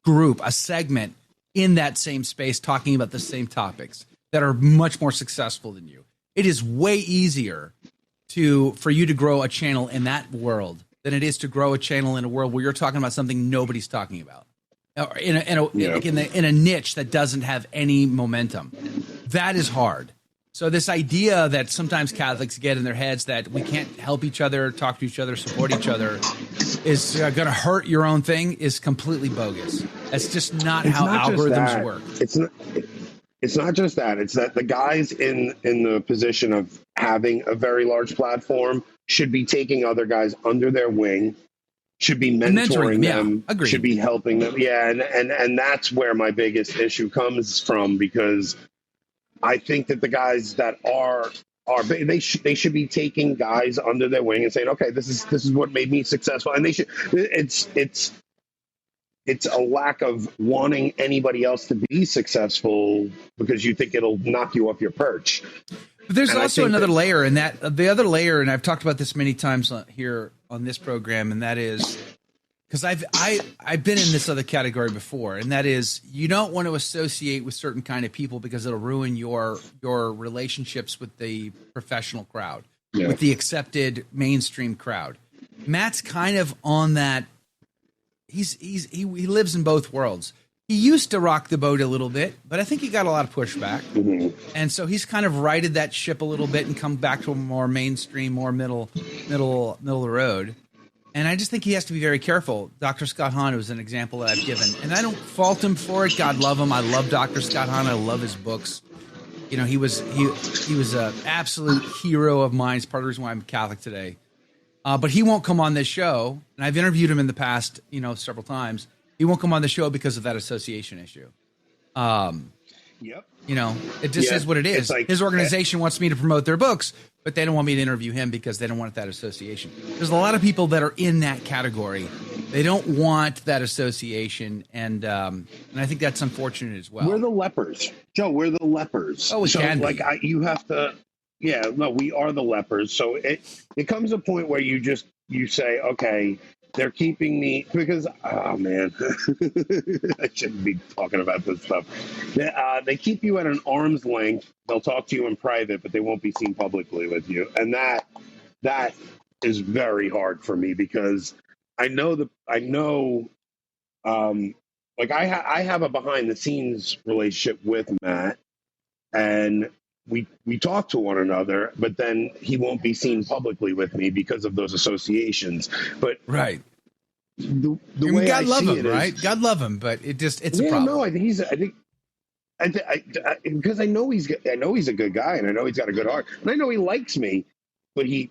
Speaker 4: group, a segment in that same space talking about the same topics that are much more successful than you. It is way easier for you to grow a channel in that world than it is to grow a channel in a world where you're talking about something nobody's talking about, or in a niche that doesn't have any momentum. That is hard. So this idea that sometimes Catholics get in their heads that we can't help each other, talk to each other, support each other is going to hurt your own thing is completely bogus. That's just not how algorithms work.
Speaker 8: It's not just that. It's that the guys in the position of having a very large platform should be taking other guys under their wing, should be mentoring them, should be helping them. Yeah, and that's where my biggest issue comes from, because I think that the guys that they should be taking guys under their wing and saying, okay, this is what made me successful, and they should. It's a lack of wanting anybody else to be successful because you think it'll knock you off your perch.
Speaker 4: But there's also another layer, and the other layer, and I've talked about this many times here on this program, and that is because I've been in this other category before, and that is you don't want to associate with certain kind of people because it'll ruin your relationships with the professional crowd, with the accepted mainstream crowd. Matt's kind of on that. He lives in both worlds. He used to rock the boat a little bit, but I think he got a lot of pushback. Mm-hmm. And so he's kind of righted that ship a little bit and come back to a more mainstream, more middle of the road. And I just think he has to be very careful. Dr. Scott Hahn was an example that I've given, and I don't fault him for it. God love him. I love Dr. Scott Hahn. I love his books. You know, he was an absolute hero of mine. It's part of the reason why I'm Catholic today. But he won't come on this show, and I've interviewed him in the past, several times. He won't come on the show because of that association issue.
Speaker 8: Yep.
Speaker 4: It just is what it is. Like, his organization wants me to promote their books, but they don't want me to interview him because they don't want that association. There's a lot of people that are in that category. They don't want that association, and I think that's unfortunate as well.
Speaker 8: We're the lepers, Joe. We're the lepers.
Speaker 4: Oh, we can be.
Speaker 8: You have to. Yeah, no, we are the lepers. So it comes a point where you say, okay, they're keeping me because, oh man, I shouldn't be talking about this stuff. They keep you at an arm's length. They'll talk to you in private, but they won't be seen publicly with you. And that is very hard for me because I have a behind the scenes relationship with Matt, and we talk to one another, but then he won't be seen publicly with me because of those associations. But
Speaker 4: right,
Speaker 8: the way
Speaker 4: God
Speaker 8: I
Speaker 4: love
Speaker 8: see
Speaker 4: him,
Speaker 8: it
Speaker 4: right?
Speaker 8: is,
Speaker 4: God love him, but it's a problem.
Speaker 8: No, I think because I know he's a good guy, and I know he's got a good heart, and I know he likes me. But he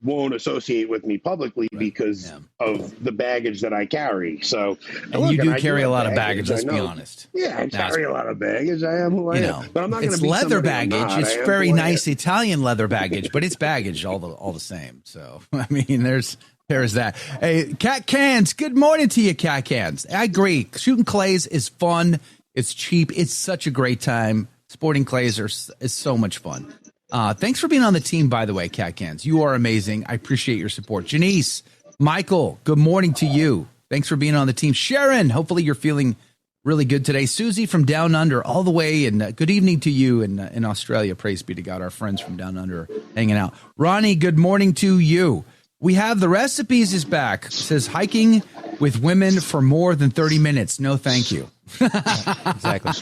Speaker 8: won't associate with me publicly because of the baggage that I carry. So,
Speaker 4: and you do carry a lot of baggage. Let's be honest.
Speaker 8: Yeah, I carry a lot a lot of baggage. I am who I am. But I'm not going to be
Speaker 4: leather baggage. It's very nice Italian leather baggage, but it's baggage all the same. So I mean, there's that. Hey, Cat Cans. Good morning to you, Cat Cans. I agree. Shooting clays is fun. It's cheap. It's such a great time. Sporting clays is so much fun. Thanks for being on the team, by the way, Cat Cans. You are amazing. I appreciate your support. Janice, Michael, good morning to you. Thanks for being on the team. Sharon, hopefully you're feeling really good today. Susie from Down Under, all the way, and good evening to you in Australia. Praise be to God. Our friends from Down Under hanging out. Ronnie, good morning to you. We have the recipes is back. It says hiking with women for more than 30 minutes. No, thank you.
Speaker 5: Exactly.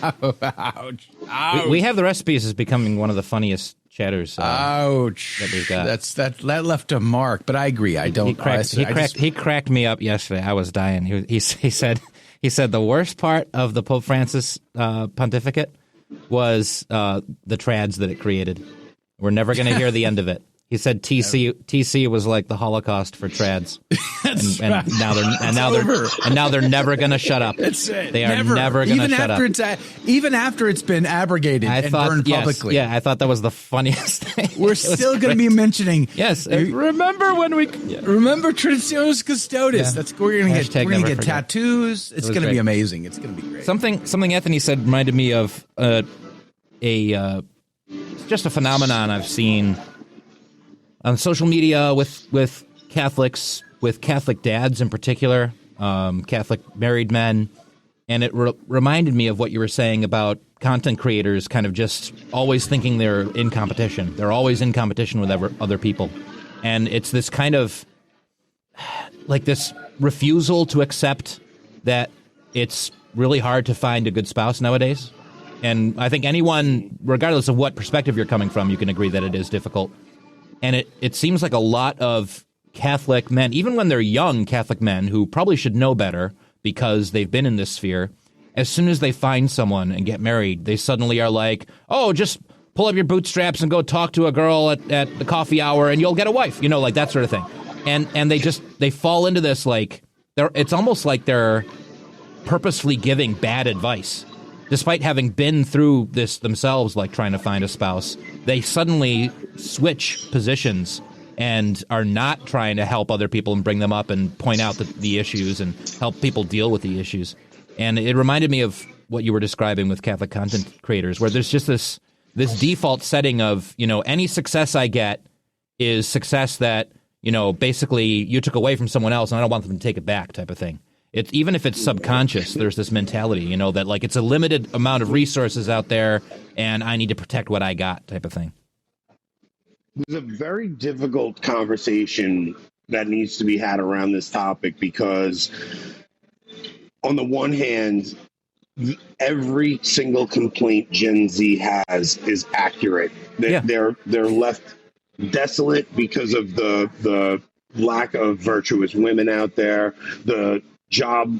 Speaker 4: Ouch. Ouch.
Speaker 5: We have the recipes as becoming one of the funniest chatters.
Speaker 4: Ouch.
Speaker 5: That we've got.
Speaker 4: That left a mark, but I agree. I don't.
Speaker 5: He cracked me up yesterday. I was dying. He said the worst part of the Pope Francis pontificate was the trads that it created. We're never going to hear the end of it. He said TC was like the Holocaust for trads, and now they're never going to shut up. They are never going to shut up.
Speaker 4: Even after it's been abrogated and burned publicly.
Speaker 5: Yeah, I thought that was the funniest thing.
Speaker 4: We're still going to be mentioning.
Speaker 5: Yes, remember when we
Speaker 4: remember Traditionis Custodes.
Speaker 5: Yeah.
Speaker 4: That's where we're going to get tattoos. It's going to be amazing. It's going to be great.
Speaker 5: Something Anthony said reminded me of just a phenomenon I've seen on social media with Catholics, with Catholic dads in particular, Catholic married men, and it reminded me of what you were saying about content creators kind of just always thinking they're in competition. They're always in competition with other people. And it's this kind of, like this refusal to accept that it's really hard to find a good spouse nowadays. And I think anyone, regardless of what perspective you're coming from, you can agree that it is difficult. And it seems like a lot of Catholic men, even when they're young Catholic men who probably should know better because they've been in this sphere, as soon as they find someone and get married, they suddenly are like, oh, just pull up your bootstraps and go talk to a girl at the coffee hour and you'll get a wife, like that sort of thing. And they fall into this, like, it's almost like they're purposefully giving bad advice. Despite having been through this themselves, like trying to find a spouse, they suddenly switch positions and are not trying to help other people and bring them up and point out the issues and help people deal with the issues. And it reminded me of what you were describing with Catholic content creators, where there's just this default setting of, any success I get is success that, basically you took away from someone else and I don't want them to take it back type of thing. Even if it's subconscious, there's this mentality, that like it's a limited amount of resources out there and I need to protect what I got type of thing.
Speaker 8: There's a very difficult conversation that needs to be had around this topic because on the one hand, every single complaint Gen Z has is accurate. They're left desolate because of the lack of virtuous women out there, the job,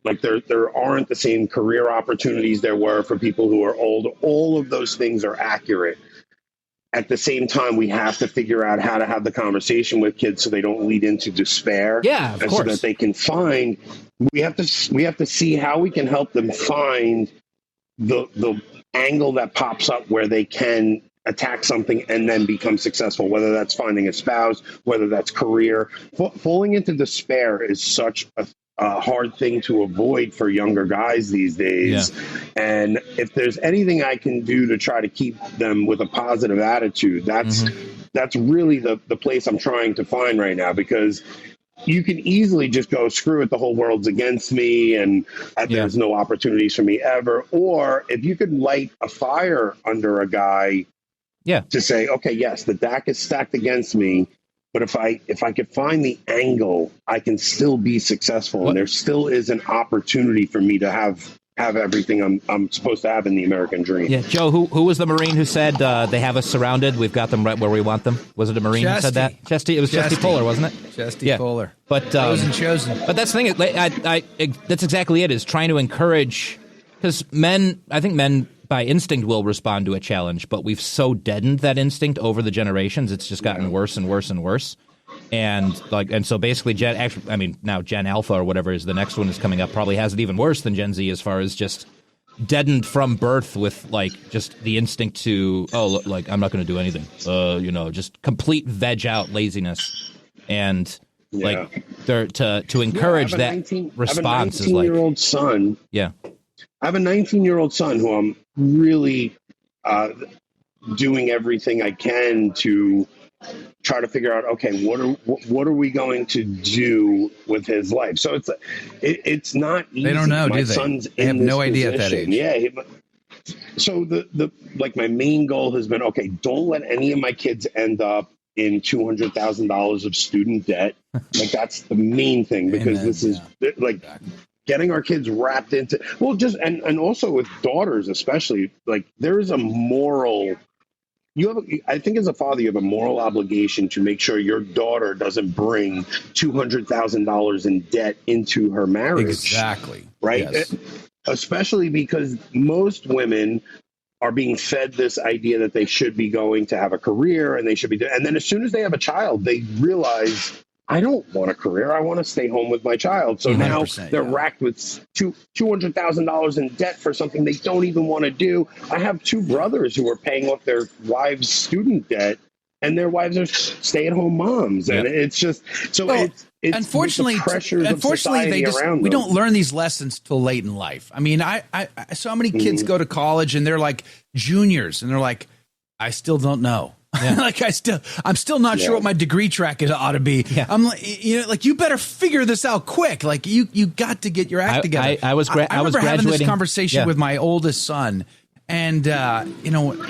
Speaker 8: like there aren't the same career opportunities there were for people who are old. All of those things are accurate. At the same time, we have to figure out how to have the conversation with kids so they don't lead into despair.
Speaker 5: Yeah, of course.
Speaker 8: So that they can find. We have to see how we can help them find the angle that pops up where they can attack something and then become successful, whether that's finding a spouse, whether that's career. Falling into despair is such a hard thing to avoid for younger guys these days. Yeah. And if there's anything I can do to try to keep them with a positive attitude, that's really the place I'm trying to find right now, because you can easily just go, screw it, the whole world's against me and there's no opportunities for me ever. Or if you could light a fire under a guy to say, okay, yes, the deck is stacked against me, but if I could find the angle, I can still be successful. And there still is an opportunity for me to have everything I'm supposed to have in the American dream.
Speaker 5: Yeah, Joe, who was the Marine who said they have us surrounded? We've got them right where we want them. Was it a Marine who said that? Chesty. It was Chesty Polar, wasn't it?
Speaker 4: Chesty Polar.
Speaker 5: But
Speaker 4: chosen.
Speaker 5: But that's the thing. That's exactly it. Is trying to encourage, because I think men by instinct will respond to a challenge, but we've so deadened that instinct over the generations. It's just gotten worse and worse and worse. And so basically now Gen Alpha or whatever is the next one is coming up probably has it even worse than Gen Z as far as just deadened from birth with just the instinct to, I'm not going to do anything. Just complete veg out laziness. And to encourage that response is like, I have a 19-year-old
Speaker 8: son. Yeah. I have a 19-year-old son who I'm really doing everything I can to try to figure out, okay, what are we going to do with his life? So it's not easy.
Speaker 4: They don't know,
Speaker 8: my
Speaker 4: do they?
Speaker 8: son's
Speaker 4: They have
Speaker 8: in
Speaker 4: no
Speaker 8: this
Speaker 4: idea at that
Speaker 8: position.
Speaker 4: age.
Speaker 8: Yeah. So the like my main goal has been, okay, don't let any of my kids end up in $200,000 of student debt. Like that's the main thing, because
Speaker 4: Amen.
Speaker 8: this is like getting our kids wrapped into, well, just, and also with daughters, especially, like there is a moral, I think as a father, you have a moral obligation to make sure your daughter doesn't bring $200,000 in debt into her marriage.
Speaker 4: Exactly.
Speaker 8: Right.
Speaker 4: Yes.
Speaker 8: Especially because most women are being fed this idea that they should be going to have a career, and they should be, and then as soon as they have a child, they realize, I don't want a career. I want to stay home with my child. So now they're racked with $200,000 in debt for something they don't even want to do. I have two brothers who are paying off their wives' student debt, and their wives are stay-at-home moms, and it's just so.
Speaker 4: Well,
Speaker 8: it's
Speaker 4: unfortunately,
Speaker 8: the pressures of society around
Speaker 4: we
Speaker 8: them.
Speaker 4: don't learn these lessons till late in life. I mean, I so many kids go to college and they're like juniors, and they're like, I still don't know. Yeah. Like I'm still not sure what my degree track ought to be. Yeah. I'm like, you better figure this out quick. Like you got to get your act together.
Speaker 5: I was
Speaker 4: remember having this conversation
Speaker 5: Yeah.
Speaker 4: with my oldest son, and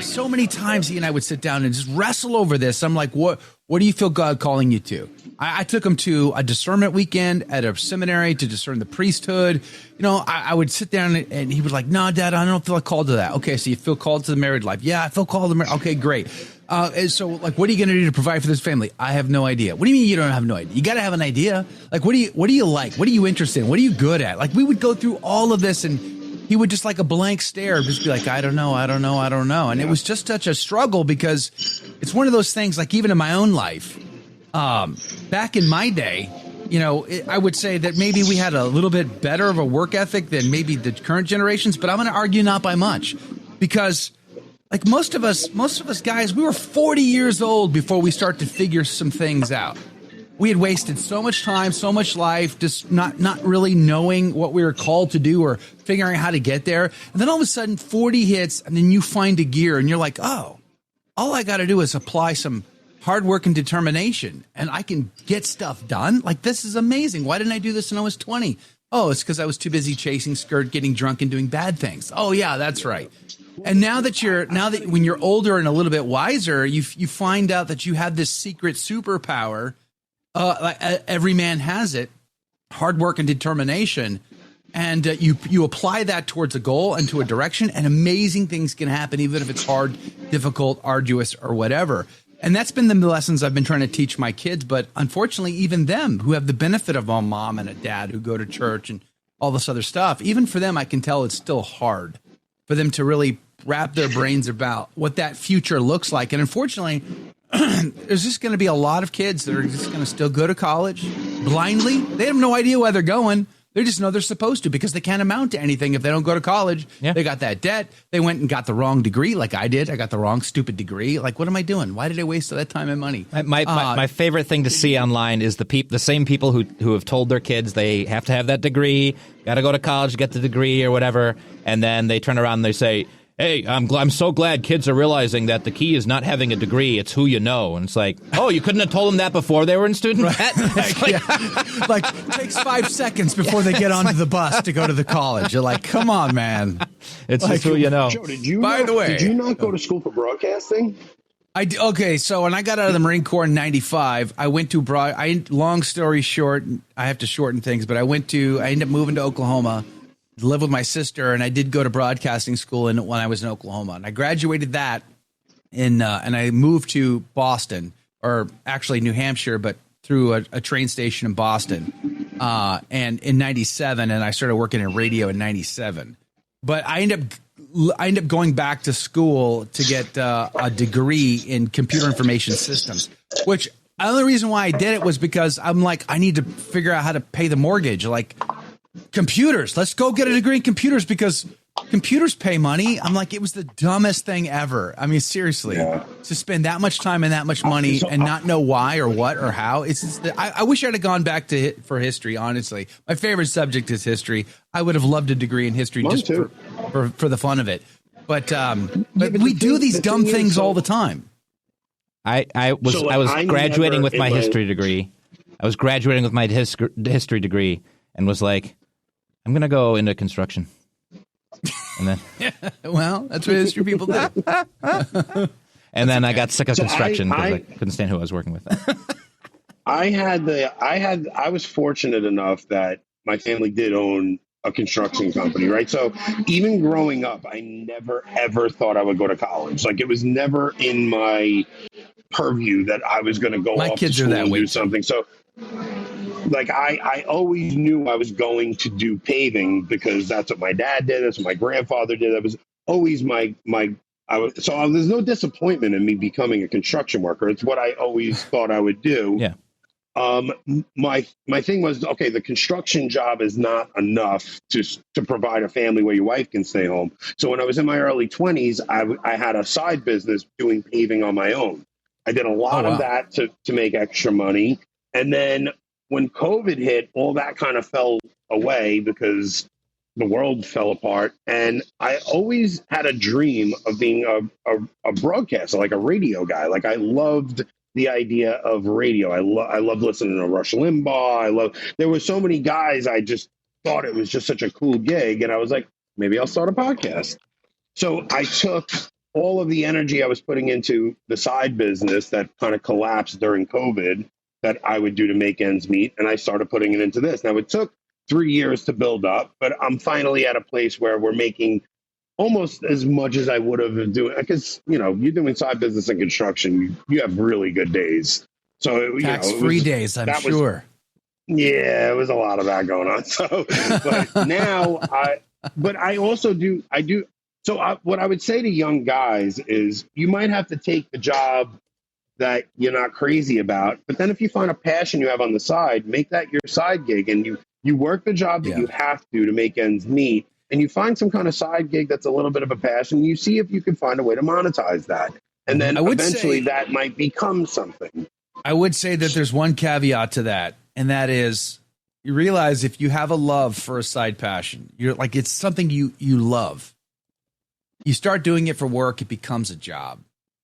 Speaker 4: so many times he and I would sit down and just wrestle over this. I'm like, what do you feel God calling you to? I took him to a discernment weekend at a seminary to discern the priesthood. I would sit down and he was like, no, Dad, I don't feel called to that. Okay, so you feel called to the married life. Yeah, I feel called to marriage. Okay, great. And so, like, what are you going to do to provide for this family? I have no idea. What do you mean you don't have no idea? You got to have an idea. Like, what do you like? What are you interested in? What are you good at? Like, we would go through all of this, and he would just like a blank stare, just be like, I don't know. And it was just such a struggle, because it's one of those things, like even in my own life, back in my day, I would say that maybe we had a little bit better of a work ethic than maybe the current generations, but I'm going to argue not by much, because like most of us guys, we were 40 years old before we start to figure some things out. We had wasted so much time, so much life, just not really knowing what we were called to do or figuring out how to get there. And then all of a sudden 40 hits, and then you find a gear, and you're like, oh, all I got to do is apply some hard work and determination, and I can get stuff done. Like, this is amazing. Why didn't I do this when I was 20? Oh, it's because I was too busy chasing skirt, getting drunk, and doing bad things. Oh yeah, that's right. And now that when you're older and a little bit wiser, you find out that you have this secret superpower. Every man has it, hard work and determination. And you apply that towards a goal and to a direction, and amazing things can happen, even if it's hard, difficult, arduous, or whatever. And that's been the lessons I've been trying to teach my kids. But unfortunately, even them who have the benefit of a mom and a dad who go to church and all this other stuff, even for them, I can tell it's still hard for them to really wrap their brains about what that future looks like. And unfortunately, there's just going to be a lot of kids that are just going to still go to college blindly. They have no idea where they're going. They just know they're supposed to, because they can't amount to anything if they don't go to college. Yeah. They got that debt. They went and got the wrong degree, like I did. I got the wrong stupid degree. Like, what am I doing? Why did I waste all that time and money?
Speaker 5: My favorite thing to see online is the same people who have told their kids they have to have that degree, got to go to college, get the degree or whatever, and then they turn around and they say, hey, I'm so glad kids are realizing that the key is not having a degree, it's who you know. And it's like, oh, you couldn't have told them that before they were in student debt?
Speaker 4: Like, takes 5 seconds before they get onto the bus to go to the college. You're like, come on, man.
Speaker 5: It's just who you know.
Speaker 8: Joe, did you not go to school for broadcasting?
Speaker 4: Okay, so when I got out of the Marine Corps in 95, I went to long story short, I have to shorten things, but I ended up moving to Oklahoma, live with my sister, and I did go to broadcasting school when I was in Oklahoma. And I graduated that and I moved to Boston, or actually New Hampshire, but through a train station in Boston. And in 97, and I started working in radio in 97. But I ended up going back to school to get a degree in computer information systems, which the only reason why I did it was because I'm like, I need to figure out how to pay the mortgage. Like, computers, let's go get a degree in computers because computers pay money. I'm like, it was the dumbest thing ever. I mean, seriously, to spend that much time and that much money and not know why or what or how. It's just, I wish I'd have gone back for history, honestly. My favorite subject is history. I would have loved a degree in history just for the fun of it. But we do these dumb things all the time.
Speaker 5: I was graduating with my history degree. I was graduating with my history degree and was like, I'm going to go into construction. And then,
Speaker 4: well, that's what history people do.
Speaker 5: And then I got sick of construction because I couldn't stand who I was working with.
Speaker 8: I was fortunate enough that my family did own a construction company, right? So even growing up, I never, ever thought I would go to college. Like, it was never in my purview that I was going to go off to school and do something. So, like, I always knew I was going to do paving because that's what my dad did. That's what my grandfather did. That was always so there's no disappointment in me becoming a construction worker. It's what I always thought I would do.
Speaker 5: Yeah.
Speaker 8: My thing was, okay, the construction job is not enough to provide a family where your wife can stay home. So when I was in my early 20s, I had a side business doing paving on my own. I did a lot of that to make extra money. And then when COVID hit, all that kind of fell away because the world fell apart. And I always had a dream of being a broadcaster, like a radio guy. Like, I loved the idea of radio. I love listening to Rush Limbaugh. There were so many guys. I just thought it was just such a cool gig. And I was like, maybe I'll start a podcast. So I took all of the energy I was putting into the side business that kind of collapsed during COVID that I would do to make ends meet. And I started putting it into this. Now, it took 3 years to build up, but I'm finally at a place where we're making almost as much as I would have been doing, because, you're doing side business and construction, you have really good days. So,
Speaker 4: tax-free days, I'm sure.
Speaker 8: It was a lot of that going on. So, but now I also do. So what I would say to young guys is, you might have to take the job that you're not crazy about, but then if you find a passion you have on the side, make that your side gig, and you work the job that you have to make ends meet. And you find some kind of side gig that's a little bit of a passion. You see if you can find a way to monetize that. And then eventually that might become something.
Speaker 4: I would say that there's one caveat to that. And that is, you realize if you have a love for a side passion, you're like, it's something you love. You start doing it for work, it becomes a job.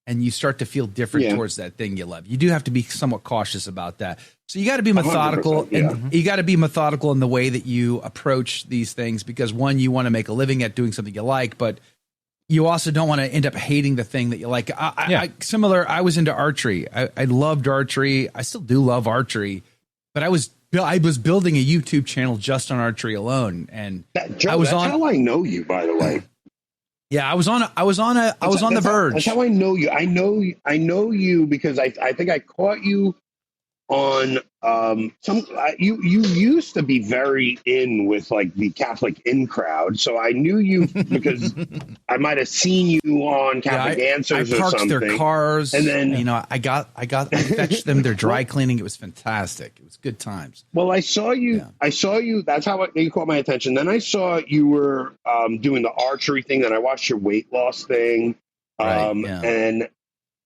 Speaker 4: And you start to feel different towards that thing you love. You do have to be somewhat cautious about that. So you got to be methodical, and you got to be methodical in the way that you approach these things, because one, you want to make a living at doing something you like, but you also don't want to end up hating the thing that you like. I was into archery. I loved archery. I still do love archery, but I was building a YouTube channel just on archery alone. And
Speaker 8: that's how I know you, by the way.
Speaker 4: Yeah, I was on the verge.
Speaker 8: That's how I know you. I know you because I think I caught you on you used to be very in with like the Catholic in crowd, so I knew you because I might have seen you on Catholic Answers or something.
Speaker 4: I parked their cars, and then I fetched them their dry cleaning. It was fantastic. It was good times.
Speaker 8: Well, I saw you. Yeah. I saw you. That's how you caught my attention. Then I saw you were doing the archery thing. Then I watched your weight loss thing, and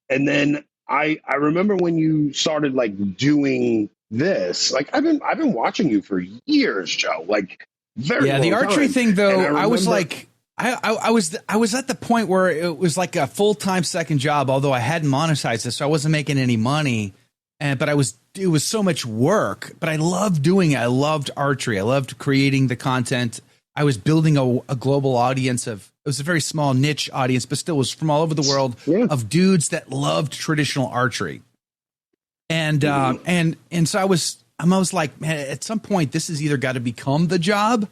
Speaker 8: then. I remember when you started like doing this, like I've been watching you for years, Joe, like very long
Speaker 4: the archery
Speaker 8: time.
Speaker 4: thing though, I was like, I was at the point where it was like a full-time second job, although I hadn't monetized this, so I wasn't making any money. But it was so much work, but I loved doing it. I loved archery. I loved creating the content. I was building a global audience it was a very small niche audience, but still was from all over the world of dudes that loved traditional archery. And so I was like, man, at some point this has either got to become the job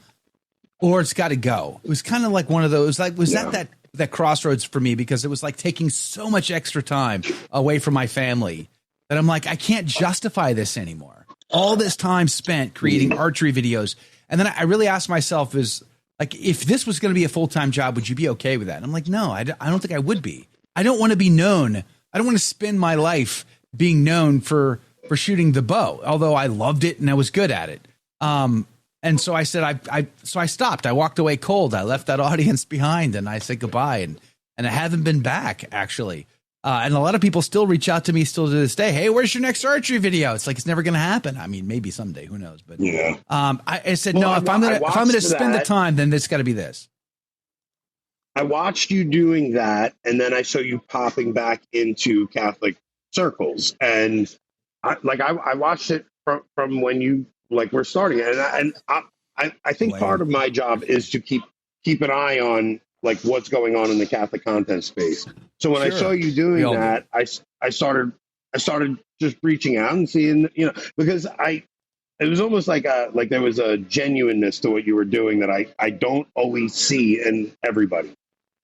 Speaker 4: or it's got to go. It was kind of like one of those, like, was that crossroads for me, because it was like taking so much extra time away from my family that I'm like, I can't justify this anymore. All this time spent creating archery videos. And then I really asked myself, is like, if this was going to be a full-time job, would you be okay with that? And I'm like, no, I don't think I would be. I don't want to be known. I don't want to spend my life being known for shooting the bow, although I loved it and I was good at it. And so I said, so I stopped. I walked away cold. I left that audience behind and I said goodbye. And I haven't been back, actually. And a lot of people still reach out to me still to this day. Hey, where's your next archery video? It's like, it's never going to happen. I mean, maybe someday, who knows? But I said, no, if I'm going to spend the time, then it's got to be this.
Speaker 8: I watched you doing that, and then I saw you popping back into Catholic circles, and I watched it from when you were starting, and I think part of my job is to keep an eye on what's going on in the Catholic content space. So when I saw you doing that, I started just reaching out and seeing, because it was almost like there was a genuineness to what you were doing that I don't always see in everybody.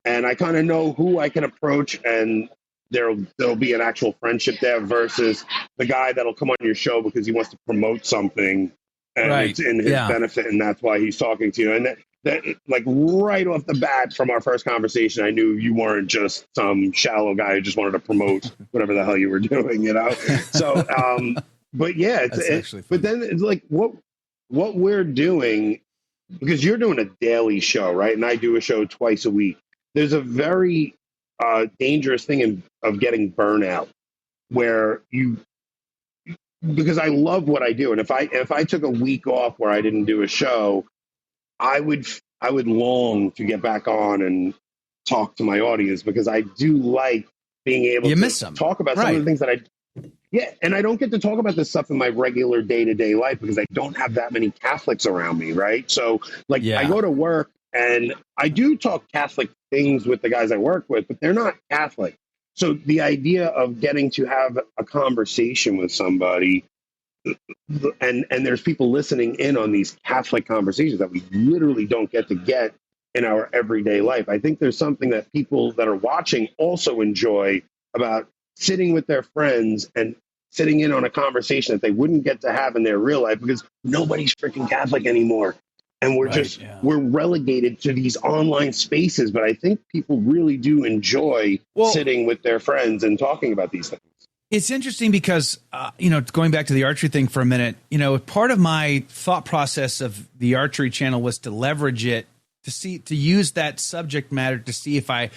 Speaker 8: And I kind of know who I can approach, and there'll be an actual friendship there versus the guy that'll come on your show because he wants to promote something and it's in his benefit, and that's why he's talking to you. And that right off the bat from our first conversation, I knew you weren't just some shallow guy who just wanted to promote whatever the hell you were doing, So, but yeah, but then it's what we're doing, because you're doing a daily show, right? And I do a show twice a week. There's a very dangerous thing of getting burnout where because I love what I do. And if I took a week off where I didn't do a show, I would long to get back on and talk to my audience, because I do like being able to talk about some of the things that and I don't get to talk about this stuff in my regular day-to-day life because I don't have that many Catholics around me, right? So I go to work and I do talk Catholic things with the guys I work with, but they're not Catholic. So the idea of getting to have a conversation with somebody, and there's people listening in on these Catholic conversations that we literally don't get in our everyday life. I think there's something that people that are watching also enjoy about sitting with their friends and sitting in on a conversation that they wouldn't get to have in their real life because nobody's freaking Catholic anymore. And we're relegated to these online spaces. But I think people really do enjoy sitting with their friends and talking about these things.
Speaker 4: It's interesting because, going back to the archery thing for a minute, part of my thought process of the archery channel was to leverage it to use that subject matter to see if I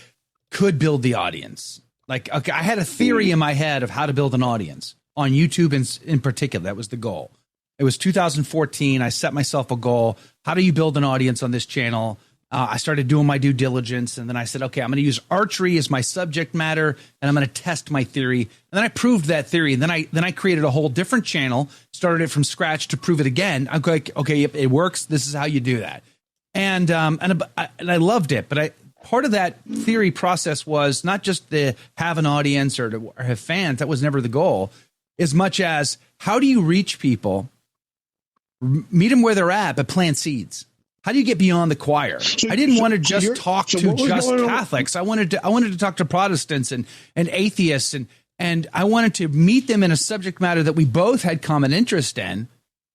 Speaker 4: could build the audience. I had a theory in my head of how to build an audience on YouTube in particular. That was the goal. It was 2014. I set myself a goal. How do you build an audience on this channel? I started doing my due diligence, and then I said, okay, I'm going to use archery as my subject matter, and I'm going to test my theory. And then I proved that theory, and then I created a whole different channel, started it from scratch to prove it again. I'm like, okay, if it works, this is how you do that. And I loved it, but part of that theory process was not just to have an audience or to have fans. That was never the goal, as much as how do you reach people, meet them where they're at, but plant seeds. How do you get beyond the choir? I didn't want to just talk to just Catholics. I wanted to talk to Protestants and atheists, and I wanted to meet them in a subject matter that we both had common interest in,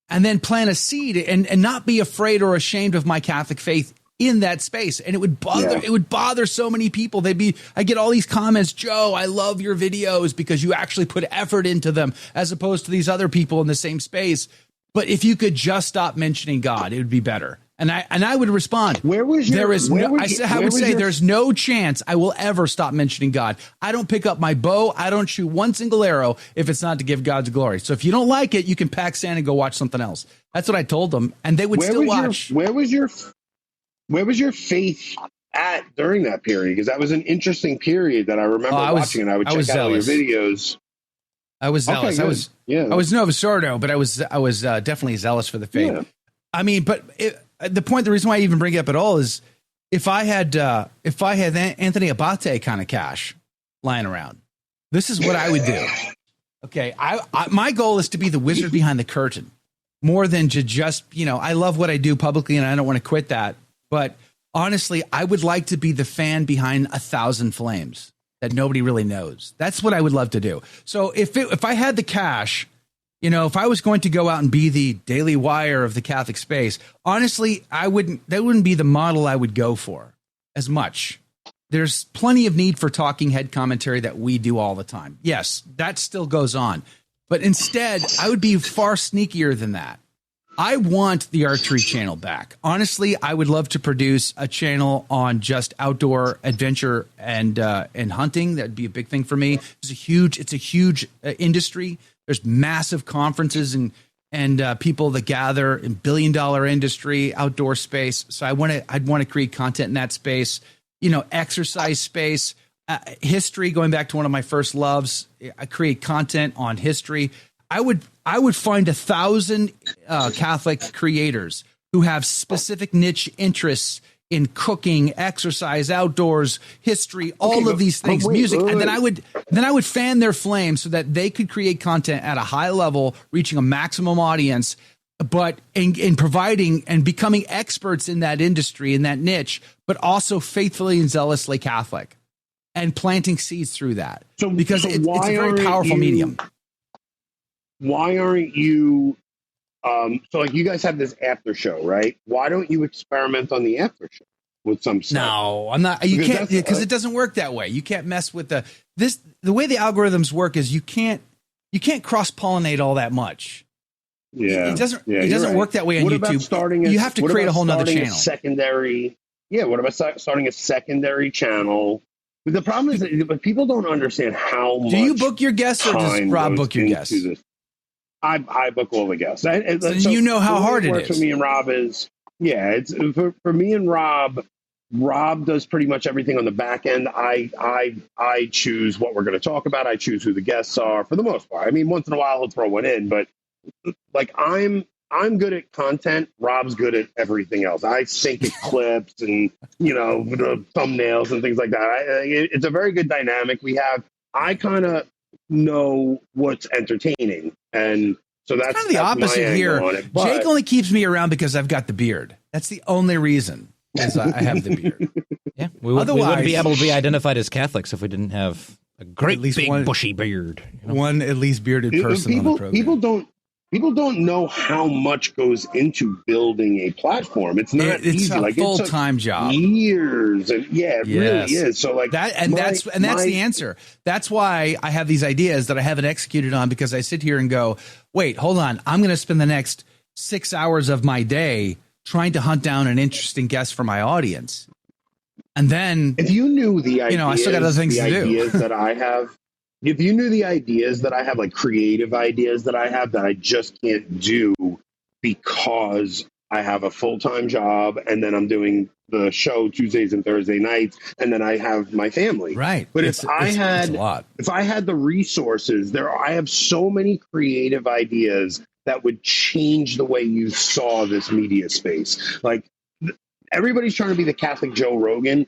Speaker 4: and then plant a seed and not be afraid or ashamed of my Catholic faith in that space. And it would bother so many people. I get all these comments, Joe, I love your videos because you actually put effort into them as opposed to these other people in the same space. But if you could just stop mentioning God, it would be better. And I would respond. There's no chance I will ever stop mentioning God. I don't pick up my bow. I don't shoot one single arrow if it's not to give God's glory. So if you don't like it, you can pack sand and go watch something else. That's what I told them, and they would still watch.
Speaker 8: Where was your faith at during that period? Because that was an interesting period that I remember watching, and I would check out your videos.
Speaker 4: I was zealous.
Speaker 8: Okay,
Speaker 4: I was Novus Ordo, but I was definitely zealous for the faith. Yeah. I mean, but the reason why I even bring it up at all is if I had Anthony Abbate kind of cash lying around, this is what I would do. Okay, my goal is to be the wizard behind the curtain more than to just, I love what I do publicly and I don't want to quit that. But honestly, I would like to be the fan behind 1,000 flames that nobody really knows. That's what I would love to do. So if I had the cash, if I was going to go out and be the Daily Wire of the Catholic space, honestly, that wouldn't be the model I would go for as much. There's plenty of need for talking head commentary that we do all the time. Yes, that still goes on. But instead, I would be far sneakier than that. I want the archery channel back. Honestly, I would love to produce a channel on just outdoor adventure and hunting. That'd be a big thing for me. It's a huge industry. There's massive conferences and people that gather in $1 billion industry, outdoor space. So I'd want to create content in that space. exercise space, history, going back to one of my first loves. I create content on history. I would find 1,000 Catholic creators who have specific niche interests in cooking, exercise, outdoors, history, all of these things, music. And then I would fan their flame so that they could create content at a high level, reaching a maximum audience, but in providing and becoming experts in that industry, in that niche, but also faithfully and zealously Catholic, and planting seeds through that. Because it's a very powerful medium.
Speaker 8: Why aren't you so like you guys have this after show, right? Why don't you experiment on the after show with some stuff?
Speaker 4: No, I'm not. You can't, because it doesn't work that way. You can't mess with the way the algorithms work is you can't cross-pollinate all all that much.
Speaker 8: Yeah,
Speaker 4: it doesn't work that way on YouTube. You have to create a whole nother channel.
Speaker 8: What about starting a secondary channel? The problem is that people don't understand how much.
Speaker 4: Do you book your guests, or does Rob book your guests?
Speaker 8: I book all the guests.
Speaker 4: So you know how hard it is.
Speaker 8: For me and Rob is, it's for me and Rob. Rob does pretty much everything on the back end. I choose what we're going to talk about. I choose who the guests are for the most part. I mean, once in a while he'll throw one in, but like I'm good at content. Rob's good at everything else. I sync at clips and the thumbnails and things like that. It's a very good dynamic we have. I kind of know what's entertaining, and so that's
Speaker 4: kind of the opposite here. Jake only keeps me around because I've got the beard. That's the only reason, is I have the beard.
Speaker 5: Yeah, we wouldn't be able to be identified as Catholics if we didn't have a great big bushy beard.
Speaker 4: One at least bearded person on the program.
Speaker 8: People don't know how much goes into building a platform. It's not easy.
Speaker 4: A full-time job.
Speaker 8: Years, and it really is. So like
Speaker 4: that, that's the answer. That's why I have these ideas that I haven't executed on, because I sit here and go, wait, hold on. I'm going to spend the next 6 hours of my day trying to hunt down an interesting guest for my audience, and then
Speaker 8: if you knew the ideas,
Speaker 4: I still got other things to do.
Speaker 8: That I have. If you knew the ideas that I have, like creative ideas that I have that I just can't do because I have a full-time job, and then I'm doing the show Tuesdays and Thursday nights, and then I have my family.
Speaker 4: Right.
Speaker 8: But if I had the resources, I have so many creative ideas that would change the way you saw this media space. Like everybody's trying to be the Catholic Joe Rogan.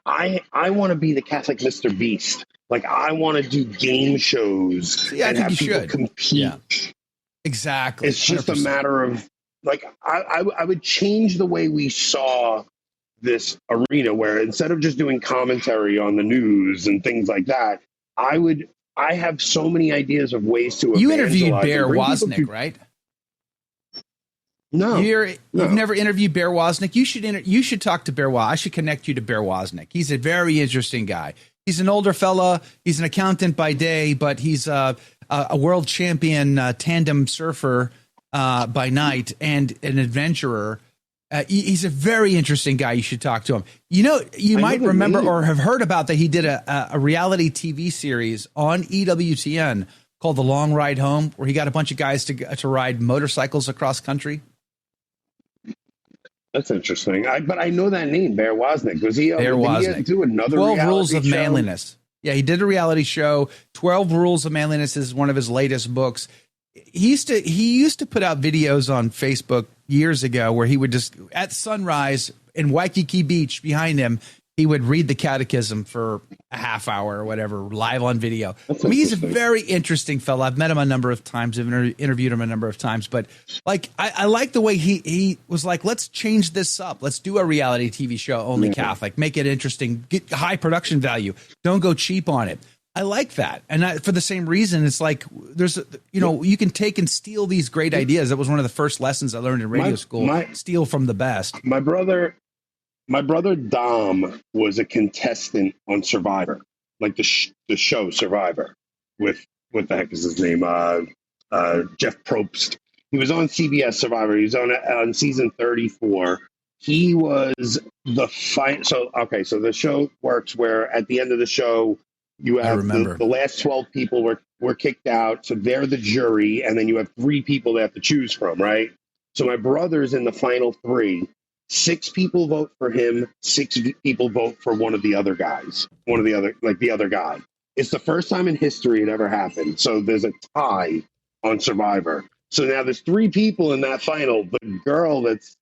Speaker 8: I want to be the Catholic Mr. Beast. Like, I want to do game shows and have people compete.
Speaker 4: Yeah. Exactly.
Speaker 8: It's just 100%. A matter of, like, I would change the way we saw this arena, where instead of just doing commentary on the news and things like that, I have so many ideas of ways to evangelize.
Speaker 4: You interviewed Bear Wozniak, right?
Speaker 8: No,
Speaker 4: you've never interviewed Bear Wozniak. You should talk to Bear Wozniak. I should connect you to Bear Wozniak. He's a very interesting guy. He's an older fella. He's an accountant by day, but he's a world champion tandem surfer by night, and an adventurer. He's a very interesting guy. You should talk to him. You might remember or have heard about that he did a reality TV series on EWTN called The Long Ride Home, where he got a bunch of guys to ride motorcycles across country.
Speaker 8: That's interesting. But I know that name, Bear Wozniak. Was he? Bear Wozniak. He do another
Speaker 4: 12 Rules of
Speaker 8: show?
Speaker 4: Manliness. Yeah, he did a reality show. 12 Rules of Manliness is one of his latest books. He used to put out videos on Facebook years ago where he would just, at sunrise in Waikiki Beach behind him, he would read the catechism for a half hour or whatever, live on video. He's a very interesting fellow. I've met him a number of times. I've interviewed him a number of times. But like, I like the way he was like, let's change this up. Let's do a reality TV show, only Catholic. Make it interesting. Get high production value. Don't go cheap on it. I like that. And for the same reason, it's like you can take and steal these great ideas. That was one of the first lessons I learned in radio school. Steal from the best.
Speaker 8: My brother Dom was a contestant on Survivor, like the show Survivor, with what the heck is his name? Jeff Probst. He was on CBS Survivor. He was on season 34. He was the fight. So the show works where at the end of the show, you have the last 12 people were kicked out. So they're the jury. And then you have 3 people they have to choose from, right? So my brother's in the final 3. 6 people vote for him, 6 people vote for one of the other guys, the other guy. It's the first time in history it ever happened. So there's a tie on Survivor. So now there's 3 people in that final. The girl that's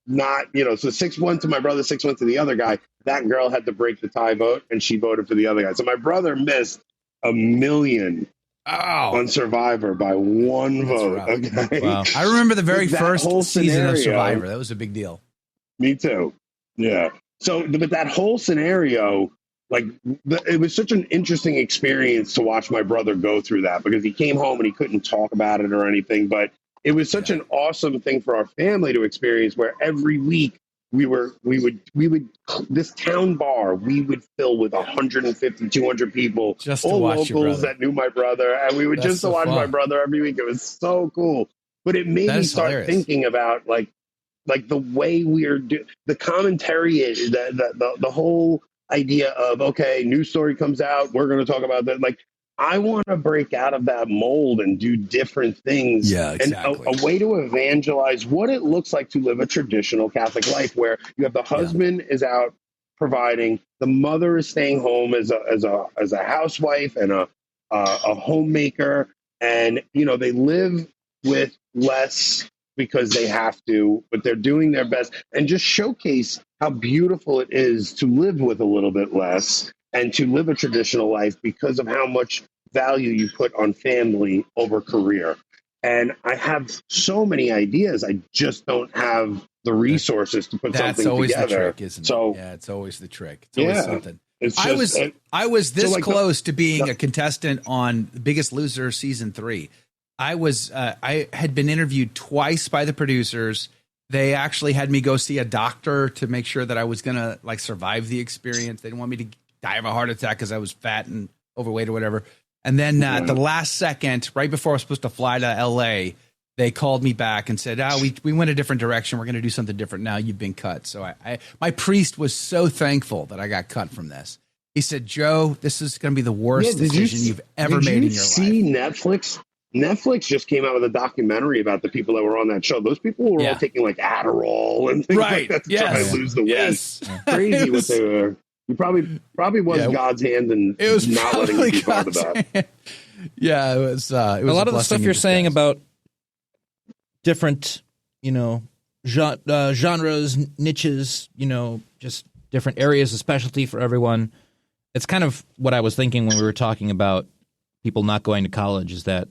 Speaker 8: not, so 6-1 to my brother, 6-1 to the other guy. That girl had to break the tie vote, and she voted for the other guy. So my brother missed $1 million on Survivor by 1 vote. Okay,
Speaker 4: wow. I remember the very first season of Survivor. That was a big deal.
Speaker 8: Me too. Yeah. So, but that whole scenario, it was such an interesting experience to watch my brother go through that, because he came home and he couldn't talk about it or anything, but it was such an awesome thing for our family to experience, where every week we would this town bar we would fill with 150, 200 people,
Speaker 4: just to
Speaker 8: all
Speaker 4: watch
Speaker 8: locals that knew my brother, and we would just to watch my brother every week. It was so cool. But it made me start thinking about like the way the commentary, the whole idea of, okay, news story comes out, we're going to talk about that. Like, I want to break out of that mold and do different things.
Speaker 4: Yeah, exactly.
Speaker 8: And a way to evangelize what it looks like to live a traditional Catholic life, where you have the husband is out providing, the mother is staying home as a housewife and a homemaker, and they live with less because they have to, but they're doing their best, and just showcase how beautiful it is to live with a little bit less and to live a traditional life because of how much value you put on family over career. And I have so many ideas. I just don't have the resources to put something together. That's always the
Speaker 4: trick, isn't it? Yeah, it's always the trick. It's always something. I was this close to being a contestant on The Biggest Loser season 3. I had been interviewed twice by the producers. They actually had me go see a doctor to make sure that I was going to survive the experience. They didn't want me to die of a heart attack because I was fat and overweight or whatever. And then at the last second, right before I was supposed to fly to LA, they called me back and said, we went a different direction. We're going to do something different now. You've been cut. So my priest was so thankful that I got cut from this. He said, Joe, this is going to be the worst decision you've ever made in your life.
Speaker 8: Did you see Netflix just came out with a documentary about the people that were on that show. Those people were all taking Adderall and things like that to try to lose the weight. Crazy what they were. It probably was God's hand, and it was not letting you be part of that.
Speaker 4: Yeah, it was a
Speaker 5: lot of the stuff you're saying about different, genres, niches, just different areas of specialty for everyone. It's kind of what I was thinking when we were talking about people not going to college, is that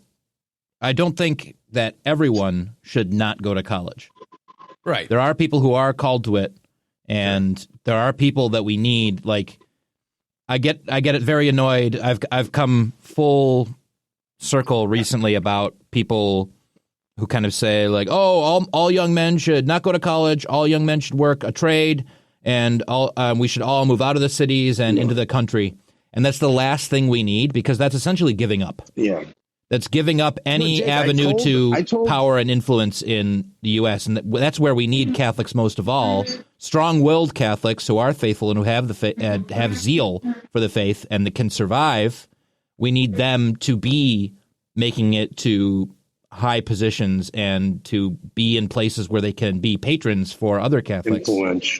Speaker 5: I don't think that everyone should not go to college.
Speaker 4: Right.
Speaker 5: There are people who are called to it, and there are people that we need. Like, I get it very annoyed. I've come full circle recently about people who kind of say all young men should not go to college. All young men should work a trade, and we should all move out of the cities and into the country. And that's the last thing we need, because that's essentially giving up.
Speaker 8: Yeah.
Speaker 5: That's giving up any avenue to power and influence in the U.S. And that's where we need Catholics most of all. Strong-willed Catholics who are faithful and who have zeal for the faith and that can survive. We need them to be making it to high positions and to be in places where they can be patrons for other Catholics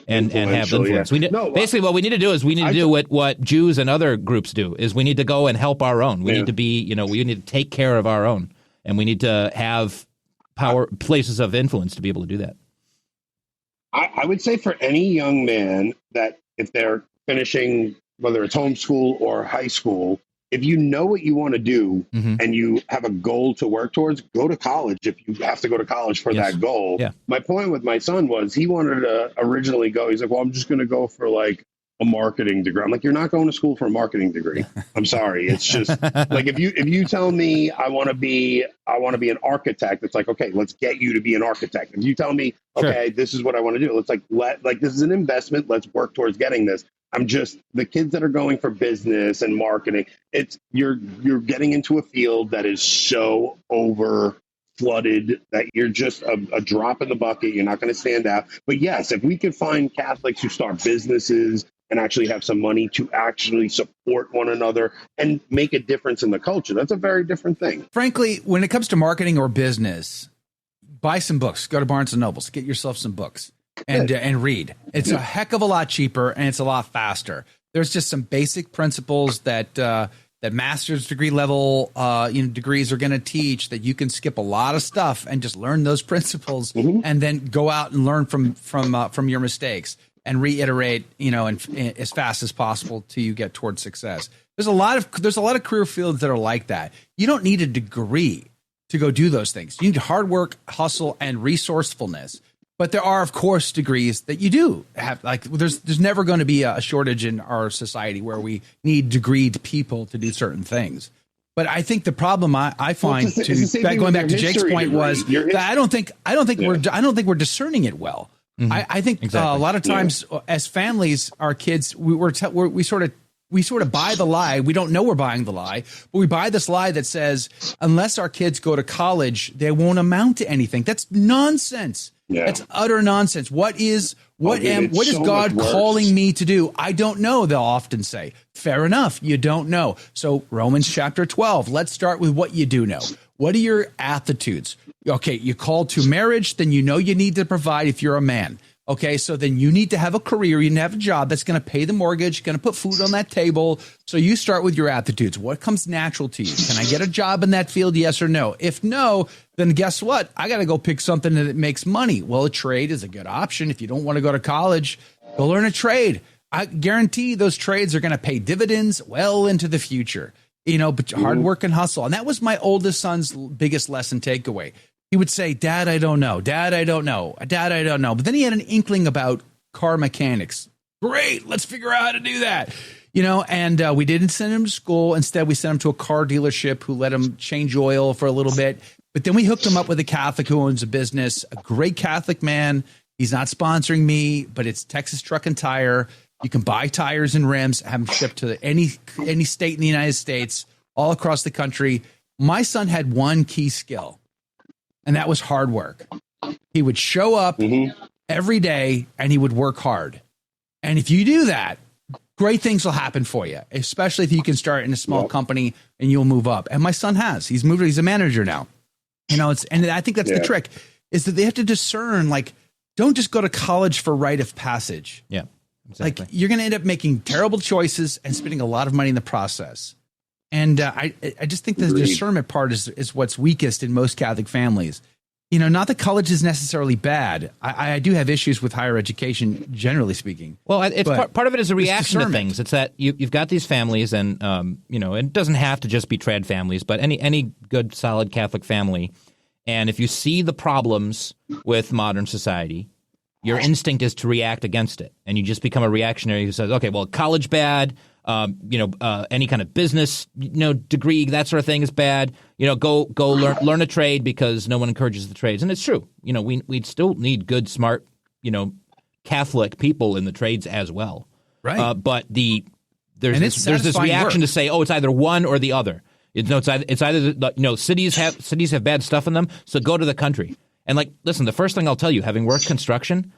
Speaker 5: and have influence.
Speaker 8: Yeah.
Speaker 5: Basically, what we need to do is we need to do what Jews and other groups do, is we need to go and help our own. We need to be, we need to take care of our own, and we need to have places of influence to be able to do that.
Speaker 8: I would say for any young man that if they're finishing, whether it's homeschool or high school, if you know what you want to do and you have a goal to work towards, go to college if you have to go to college for that goal. Yeah. My point with my son was he wanted to originally go. He's like, well, I'm just going to go for a marketing degree. I'm like, you're not going to school for a marketing degree. I'm sorry. It's just if you tell me I want to be an architect, it's like, okay, let's get you to be an architect. If you tell me, okay, this is what I want to do, it's like this is an investment. Let's work towards getting this. I'm just the kids that are going for business and marketing. It's you're getting into a field that is so over flooded that you're just a drop in the bucket. You're not going to stand out. But yes, if we could find Catholics who start businesses and actually have some money to actually support one another and make a difference in the culture, that's a very different thing.
Speaker 4: Frankly, when it comes to marketing or business, buy some books. Go to Barnes & Nobles. Get yourself some books. and read. It's a heck of a lot cheaper and it's a lot faster. There's just some basic principles that master's degree level degrees are going to teach, that you can skip a lot of stuff and just learn those principles and then go out and learn from your mistakes and reiterate, and as fast as possible till you get towards success. There's a lot of career fields that are like that. You don't need a degree to go do those things. You need hard work, hustle, and resourcefulness. But there are, of course, degrees that you do have. Like there's never going to be a shortage in our society where we need degreed people to do certain things. But I think the problem I find, going back to Jake's point, was that I don't think we're discerning it well. I think a lot of times as families, our kids, we sort of buy the lie. We don't know we're buying the lie, but we buy this lie that says unless our kids go to college, they won't amount to anything. That's nonsense. Yeah. That's utter nonsense. What is God calling me to do? I don't know, they'll often say. Fair enough, you don't know. So Romans chapter 12, let's start with what you do know. What are your aptitudes? Okay, you're called to marriage, then you know you need to provide if you're a man. Okay, so then you need to have a career, you need to have a job that's going to pay the mortgage, going to put food on that table. So you start with your aptitudes. What comes natural to you? Can I get a job in that field, yes or no? If no, then guess what? I got to go pick something that makes money. Well, a trade is a good option. If you don't want to go to college, go learn a trade. I guarantee those trades are going to pay dividends well into the future. But hard work and hustle. And that was my oldest son's biggest lesson takeaway. He would say, Dad, I don't know. Dad, I don't know. Dad, I don't know. But then he had an inkling about car mechanics. Great. Let's figure out how to do that. And we didn't send him to school. Instead, we sent him to a car dealership who let him change oil for a little bit. But then we hooked him up with a Catholic who owns a business, a great Catholic man. He's not sponsoring me, but it's Texas Truck and Tire. You can buy tires and rims, have them shipped to any state in the United States, all across the country. My son had one key skill. And that was hard work. He would show up every day and he would work hard. And if you do that, great things will happen for you, especially if you can start in a small company and you'll move up. And my son has. He's moved. He's a manager now. And I think that's the trick, is that they have to discern, don't just go to college for rite of passage.
Speaker 5: Yeah, exactly.
Speaker 4: You're going to end up making terrible choices and spending a lot of money in the process. And I just think the discernment part is what's weakest in most Catholic families. Not that college is necessarily bad. I do have issues with higher education, generally speaking.
Speaker 5: Well, it's part of it is a reaction to things. It's that you've got these families, and it doesn't have to just be trad families, but any good, solid Catholic family. And if you see the problems with modern society, your instinct is to react against it, and you just become a reactionary who says, "Okay, well, college bad." Any kind of business, degree, that sort of thing is bad. Go learn a trade because no one encourages the trades. And it's true. We still need good, smart, Catholic people in the trades as well.
Speaker 4: Right.
Speaker 5: But there's this reaction to say, oh, it's either one or the other. It's either cities have bad stuff in them, so go to the country. And listen, the first thing I'll tell you, having worked construction,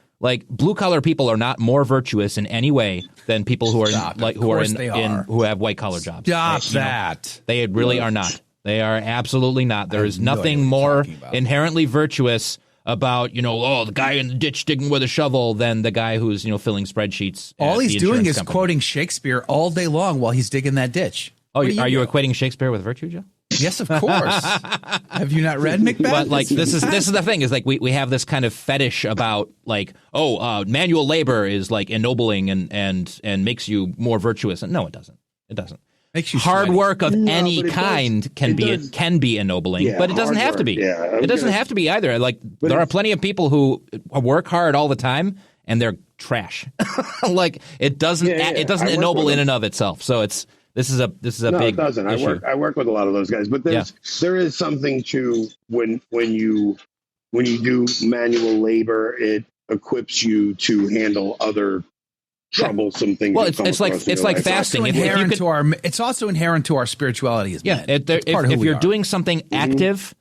Speaker 5: blue collar people are not more virtuous in any way than people who are who have white collar jobs.
Speaker 4: Stop that.
Speaker 5: They really are not. They are absolutely not. There is nothing more inherently virtuous about the guy in the ditch digging with a shovel than the guy who's filling spreadsheets.
Speaker 4: All he's doing is quoting Shakespeare all day long while he's digging that ditch.
Speaker 5: Oh, are you equating Shakespeare with virtue, Joe?
Speaker 4: Yes, of course. Have you not read Macbeth?
Speaker 5: But this is the thing is we have this kind of fetish about manual labor is ennobling and makes you more virtuous. And no, it doesn't. It doesn't.
Speaker 4: Makes you
Speaker 5: hard
Speaker 4: sweaty.
Speaker 5: work of any kind can be ennobling, but it doesn't have to be.
Speaker 8: Yeah,
Speaker 5: it doesn't have to be either. There are plenty of people who work hard all the time and they're trash. It doesn't ennoble in and of itself. So This is a big
Speaker 8: it doesn't.
Speaker 5: issue.
Speaker 8: I work with a lot of those guys, but there is something to when you do manual labor, it equips you to handle other troublesome things.
Speaker 5: Well, it's like fasting.
Speaker 4: It's also inherent to our spirituality as men.
Speaker 5: If you're doing something active,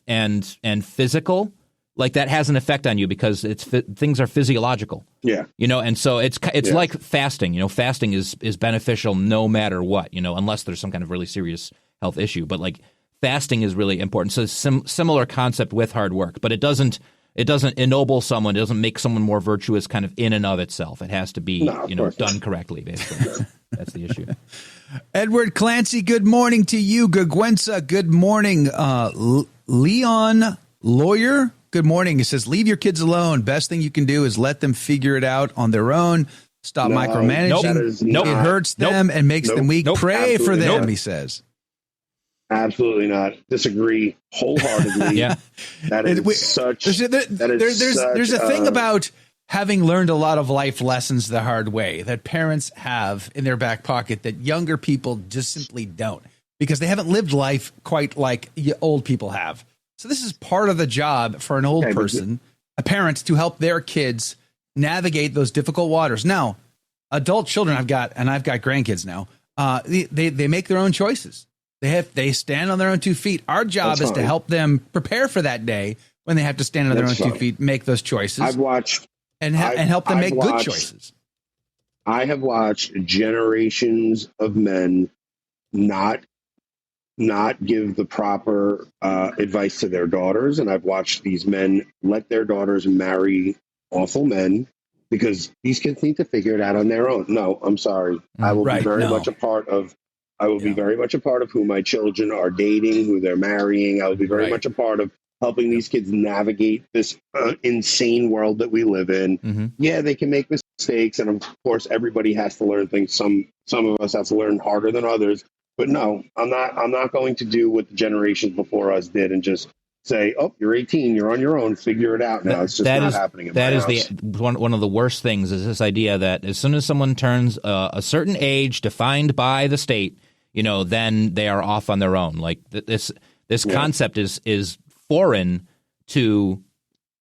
Speaker 5: and physical, that has an effect on you because things are physiological.
Speaker 8: Yeah.
Speaker 5: And so it's like fasting. Fasting is beneficial no matter what, unless there's some kind of really serious health issue. But fasting is really important. So similar concept with hard work, but it doesn't It doesn't ennoble someone. It doesn't make someone more virtuous kind of in and of itself. It has to be, done correctly, basically. That's the issue.
Speaker 4: Edward Clancy, good morning to you. Gugwensa, good morning. Leon Lawyer, good morning. He says, leave your kids alone. Best thing you can do is let them figure it out on their own. Stop micromanaging. It hurts them and makes them weak. Pray for them, he says.
Speaker 8: Absolutely not. Disagree wholeheartedly.
Speaker 5: Yeah.
Speaker 8: That is such.
Speaker 4: There's a thing about having learned a lot of life lessons the hard way that parents have in their back pocket that younger people just simply don't, because they haven't lived life quite like old people have. So this is part of the job for an old person, a parent, to help their kids navigate those difficult waters. Now, adult children I've got grandkids now. They make their own choices. They stand on their own 2 feet. Our job is to help them prepare for that day when they have to stand on their own 2 feet, make those choices.
Speaker 8: I've watched
Speaker 4: and help them make good choices.
Speaker 8: I have watched generations of men not give the proper advice to their daughters, and I've watched these men let their daughters marry awful men because these kids need to figure it out on their own. No, I'm sorry. I will be very much a part of. I will be very much a part of who my children are dating, who they're marrying. I will be very much a part of helping these kids navigate this insane world that we live in. Mm-hmm. Yeah, they can make mistakes, and of course, everybody has to learn things. Some of us have to learn harder than others. But no, I'm not going to do what the generations before us did and just say, "Oh, you're 18, you're on your own, figure it out now." It's just not happening.
Speaker 5: That is one of the worst things is this idea that as soon as someone turns a certain age defined by the state, then they are off on their own. Like this concept is foreign to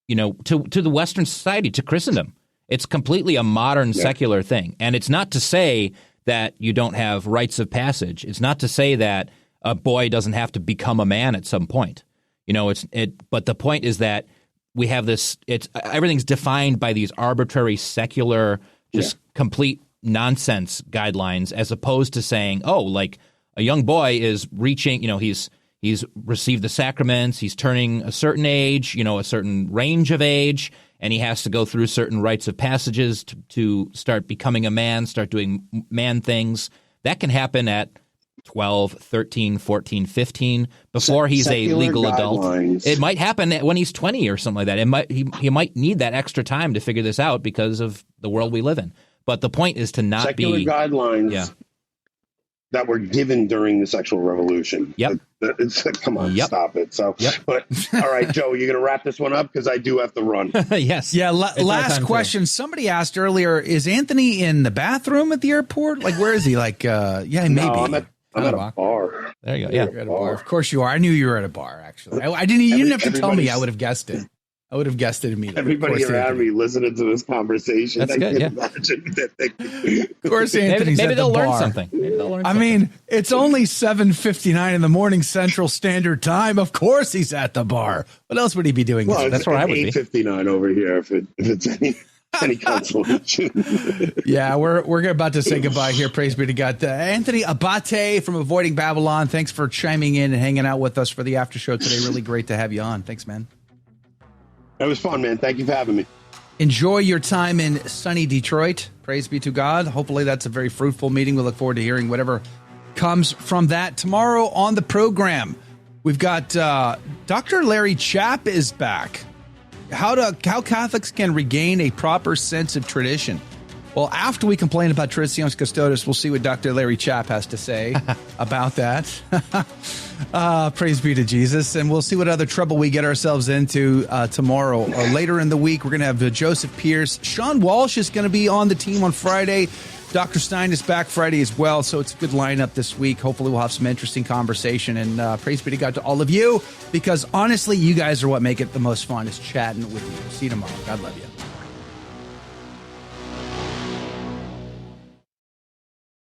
Speaker 5: the Western society, to Christendom. It's completely a modern secular thing, and it's not to say that you don't have rites of passage. It's not to say that a boy doesn't have to become a man at some point. But the point is that we have this. Everything's defined by these arbitrary secular, complete nonsense guidelines, as opposed to saying, oh, like a young boy is reaching. He's received the sacraments. He's turning a certain age. A certain range of age. And he has to go through certain rites of passages to start becoming a man, start doing man things. That can happen at 12, 13, 14, 15, before he's a legal adult. It might happen when he's 20 or something like that. He might need that extra time to figure this out because of the world we live in. But the point is to not
Speaker 8: secular guidelines that were given during the sexual revolution.
Speaker 5: Yep.
Speaker 8: Come on, stop it. So, but all right, Joe, you're going to wrap this one up because I do have to run.
Speaker 5: Yes.
Speaker 4: Yeah. Last question. Somebody asked earlier, is Anthony in the bathroom at the airport? Like, where is he? Like, maybe.
Speaker 8: No, I'm at a bar.
Speaker 5: There you go.
Speaker 4: Yeah. At a bar. Of course you are. I knew you were at a bar, actually. You didn't have to tell me. I would have guessed it. I would have guessed it immediately.
Speaker 8: Everybody around me listening to this conversation.
Speaker 5: That's good.
Speaker 8: Imagine that
Speaker 4: of course, Anthony's
Speaker 5: maybe
Speaker 4: at
Speaker 5: they'll
Speaker 4: the bar.
Speaker 5: learn something.
Speaker 4: I mean, it's only 7:59 in the morning Central Standard Time. Of course, he's at the bar. What else would he be doing?
Speaker 8: Well,
Speaker 5: that's where I would be.
Speaker 8: 8:59 over here. If it's any consolation.
Speaker 4: Yeah, we're about to say goodbye here. Praise be to God. Anthony Abbate from Avoiding Babylon. Thanks for chiming in and hanging out with us for the after show today. Really great to have you on. Thanks, man.
Speaker 8: It was fun, man. Thank you for having me.
Speaker 4: Enjoy your time in sunny Detroit. Praise be to God. Hopefully that's a very fruitful meeting. We look forward to hearing whatever comes from that. Tomorrow on the program, we've got Dr. Larry Chapp is back. How Catholics can regain a proper sense of tradition. Well, after we complain about Traditionis Custodes, we'll see what Dr. Larry Chapp has to say about that. Praise be to Jesus. And we'll see what other trouble we get ourselves into tomorrow. Later in the week, we're going to have Joseph Pierce. Sean Walsh is going to be on the team on Friday. Dr. Stein is back Friday as well. So it's a good lineup this week. Hopefully we'll have some interesting conversation. And praise be to God to all of you, because honestly, you guys are what make it the most fun, is chatting with you. See you tomorrow. God love you.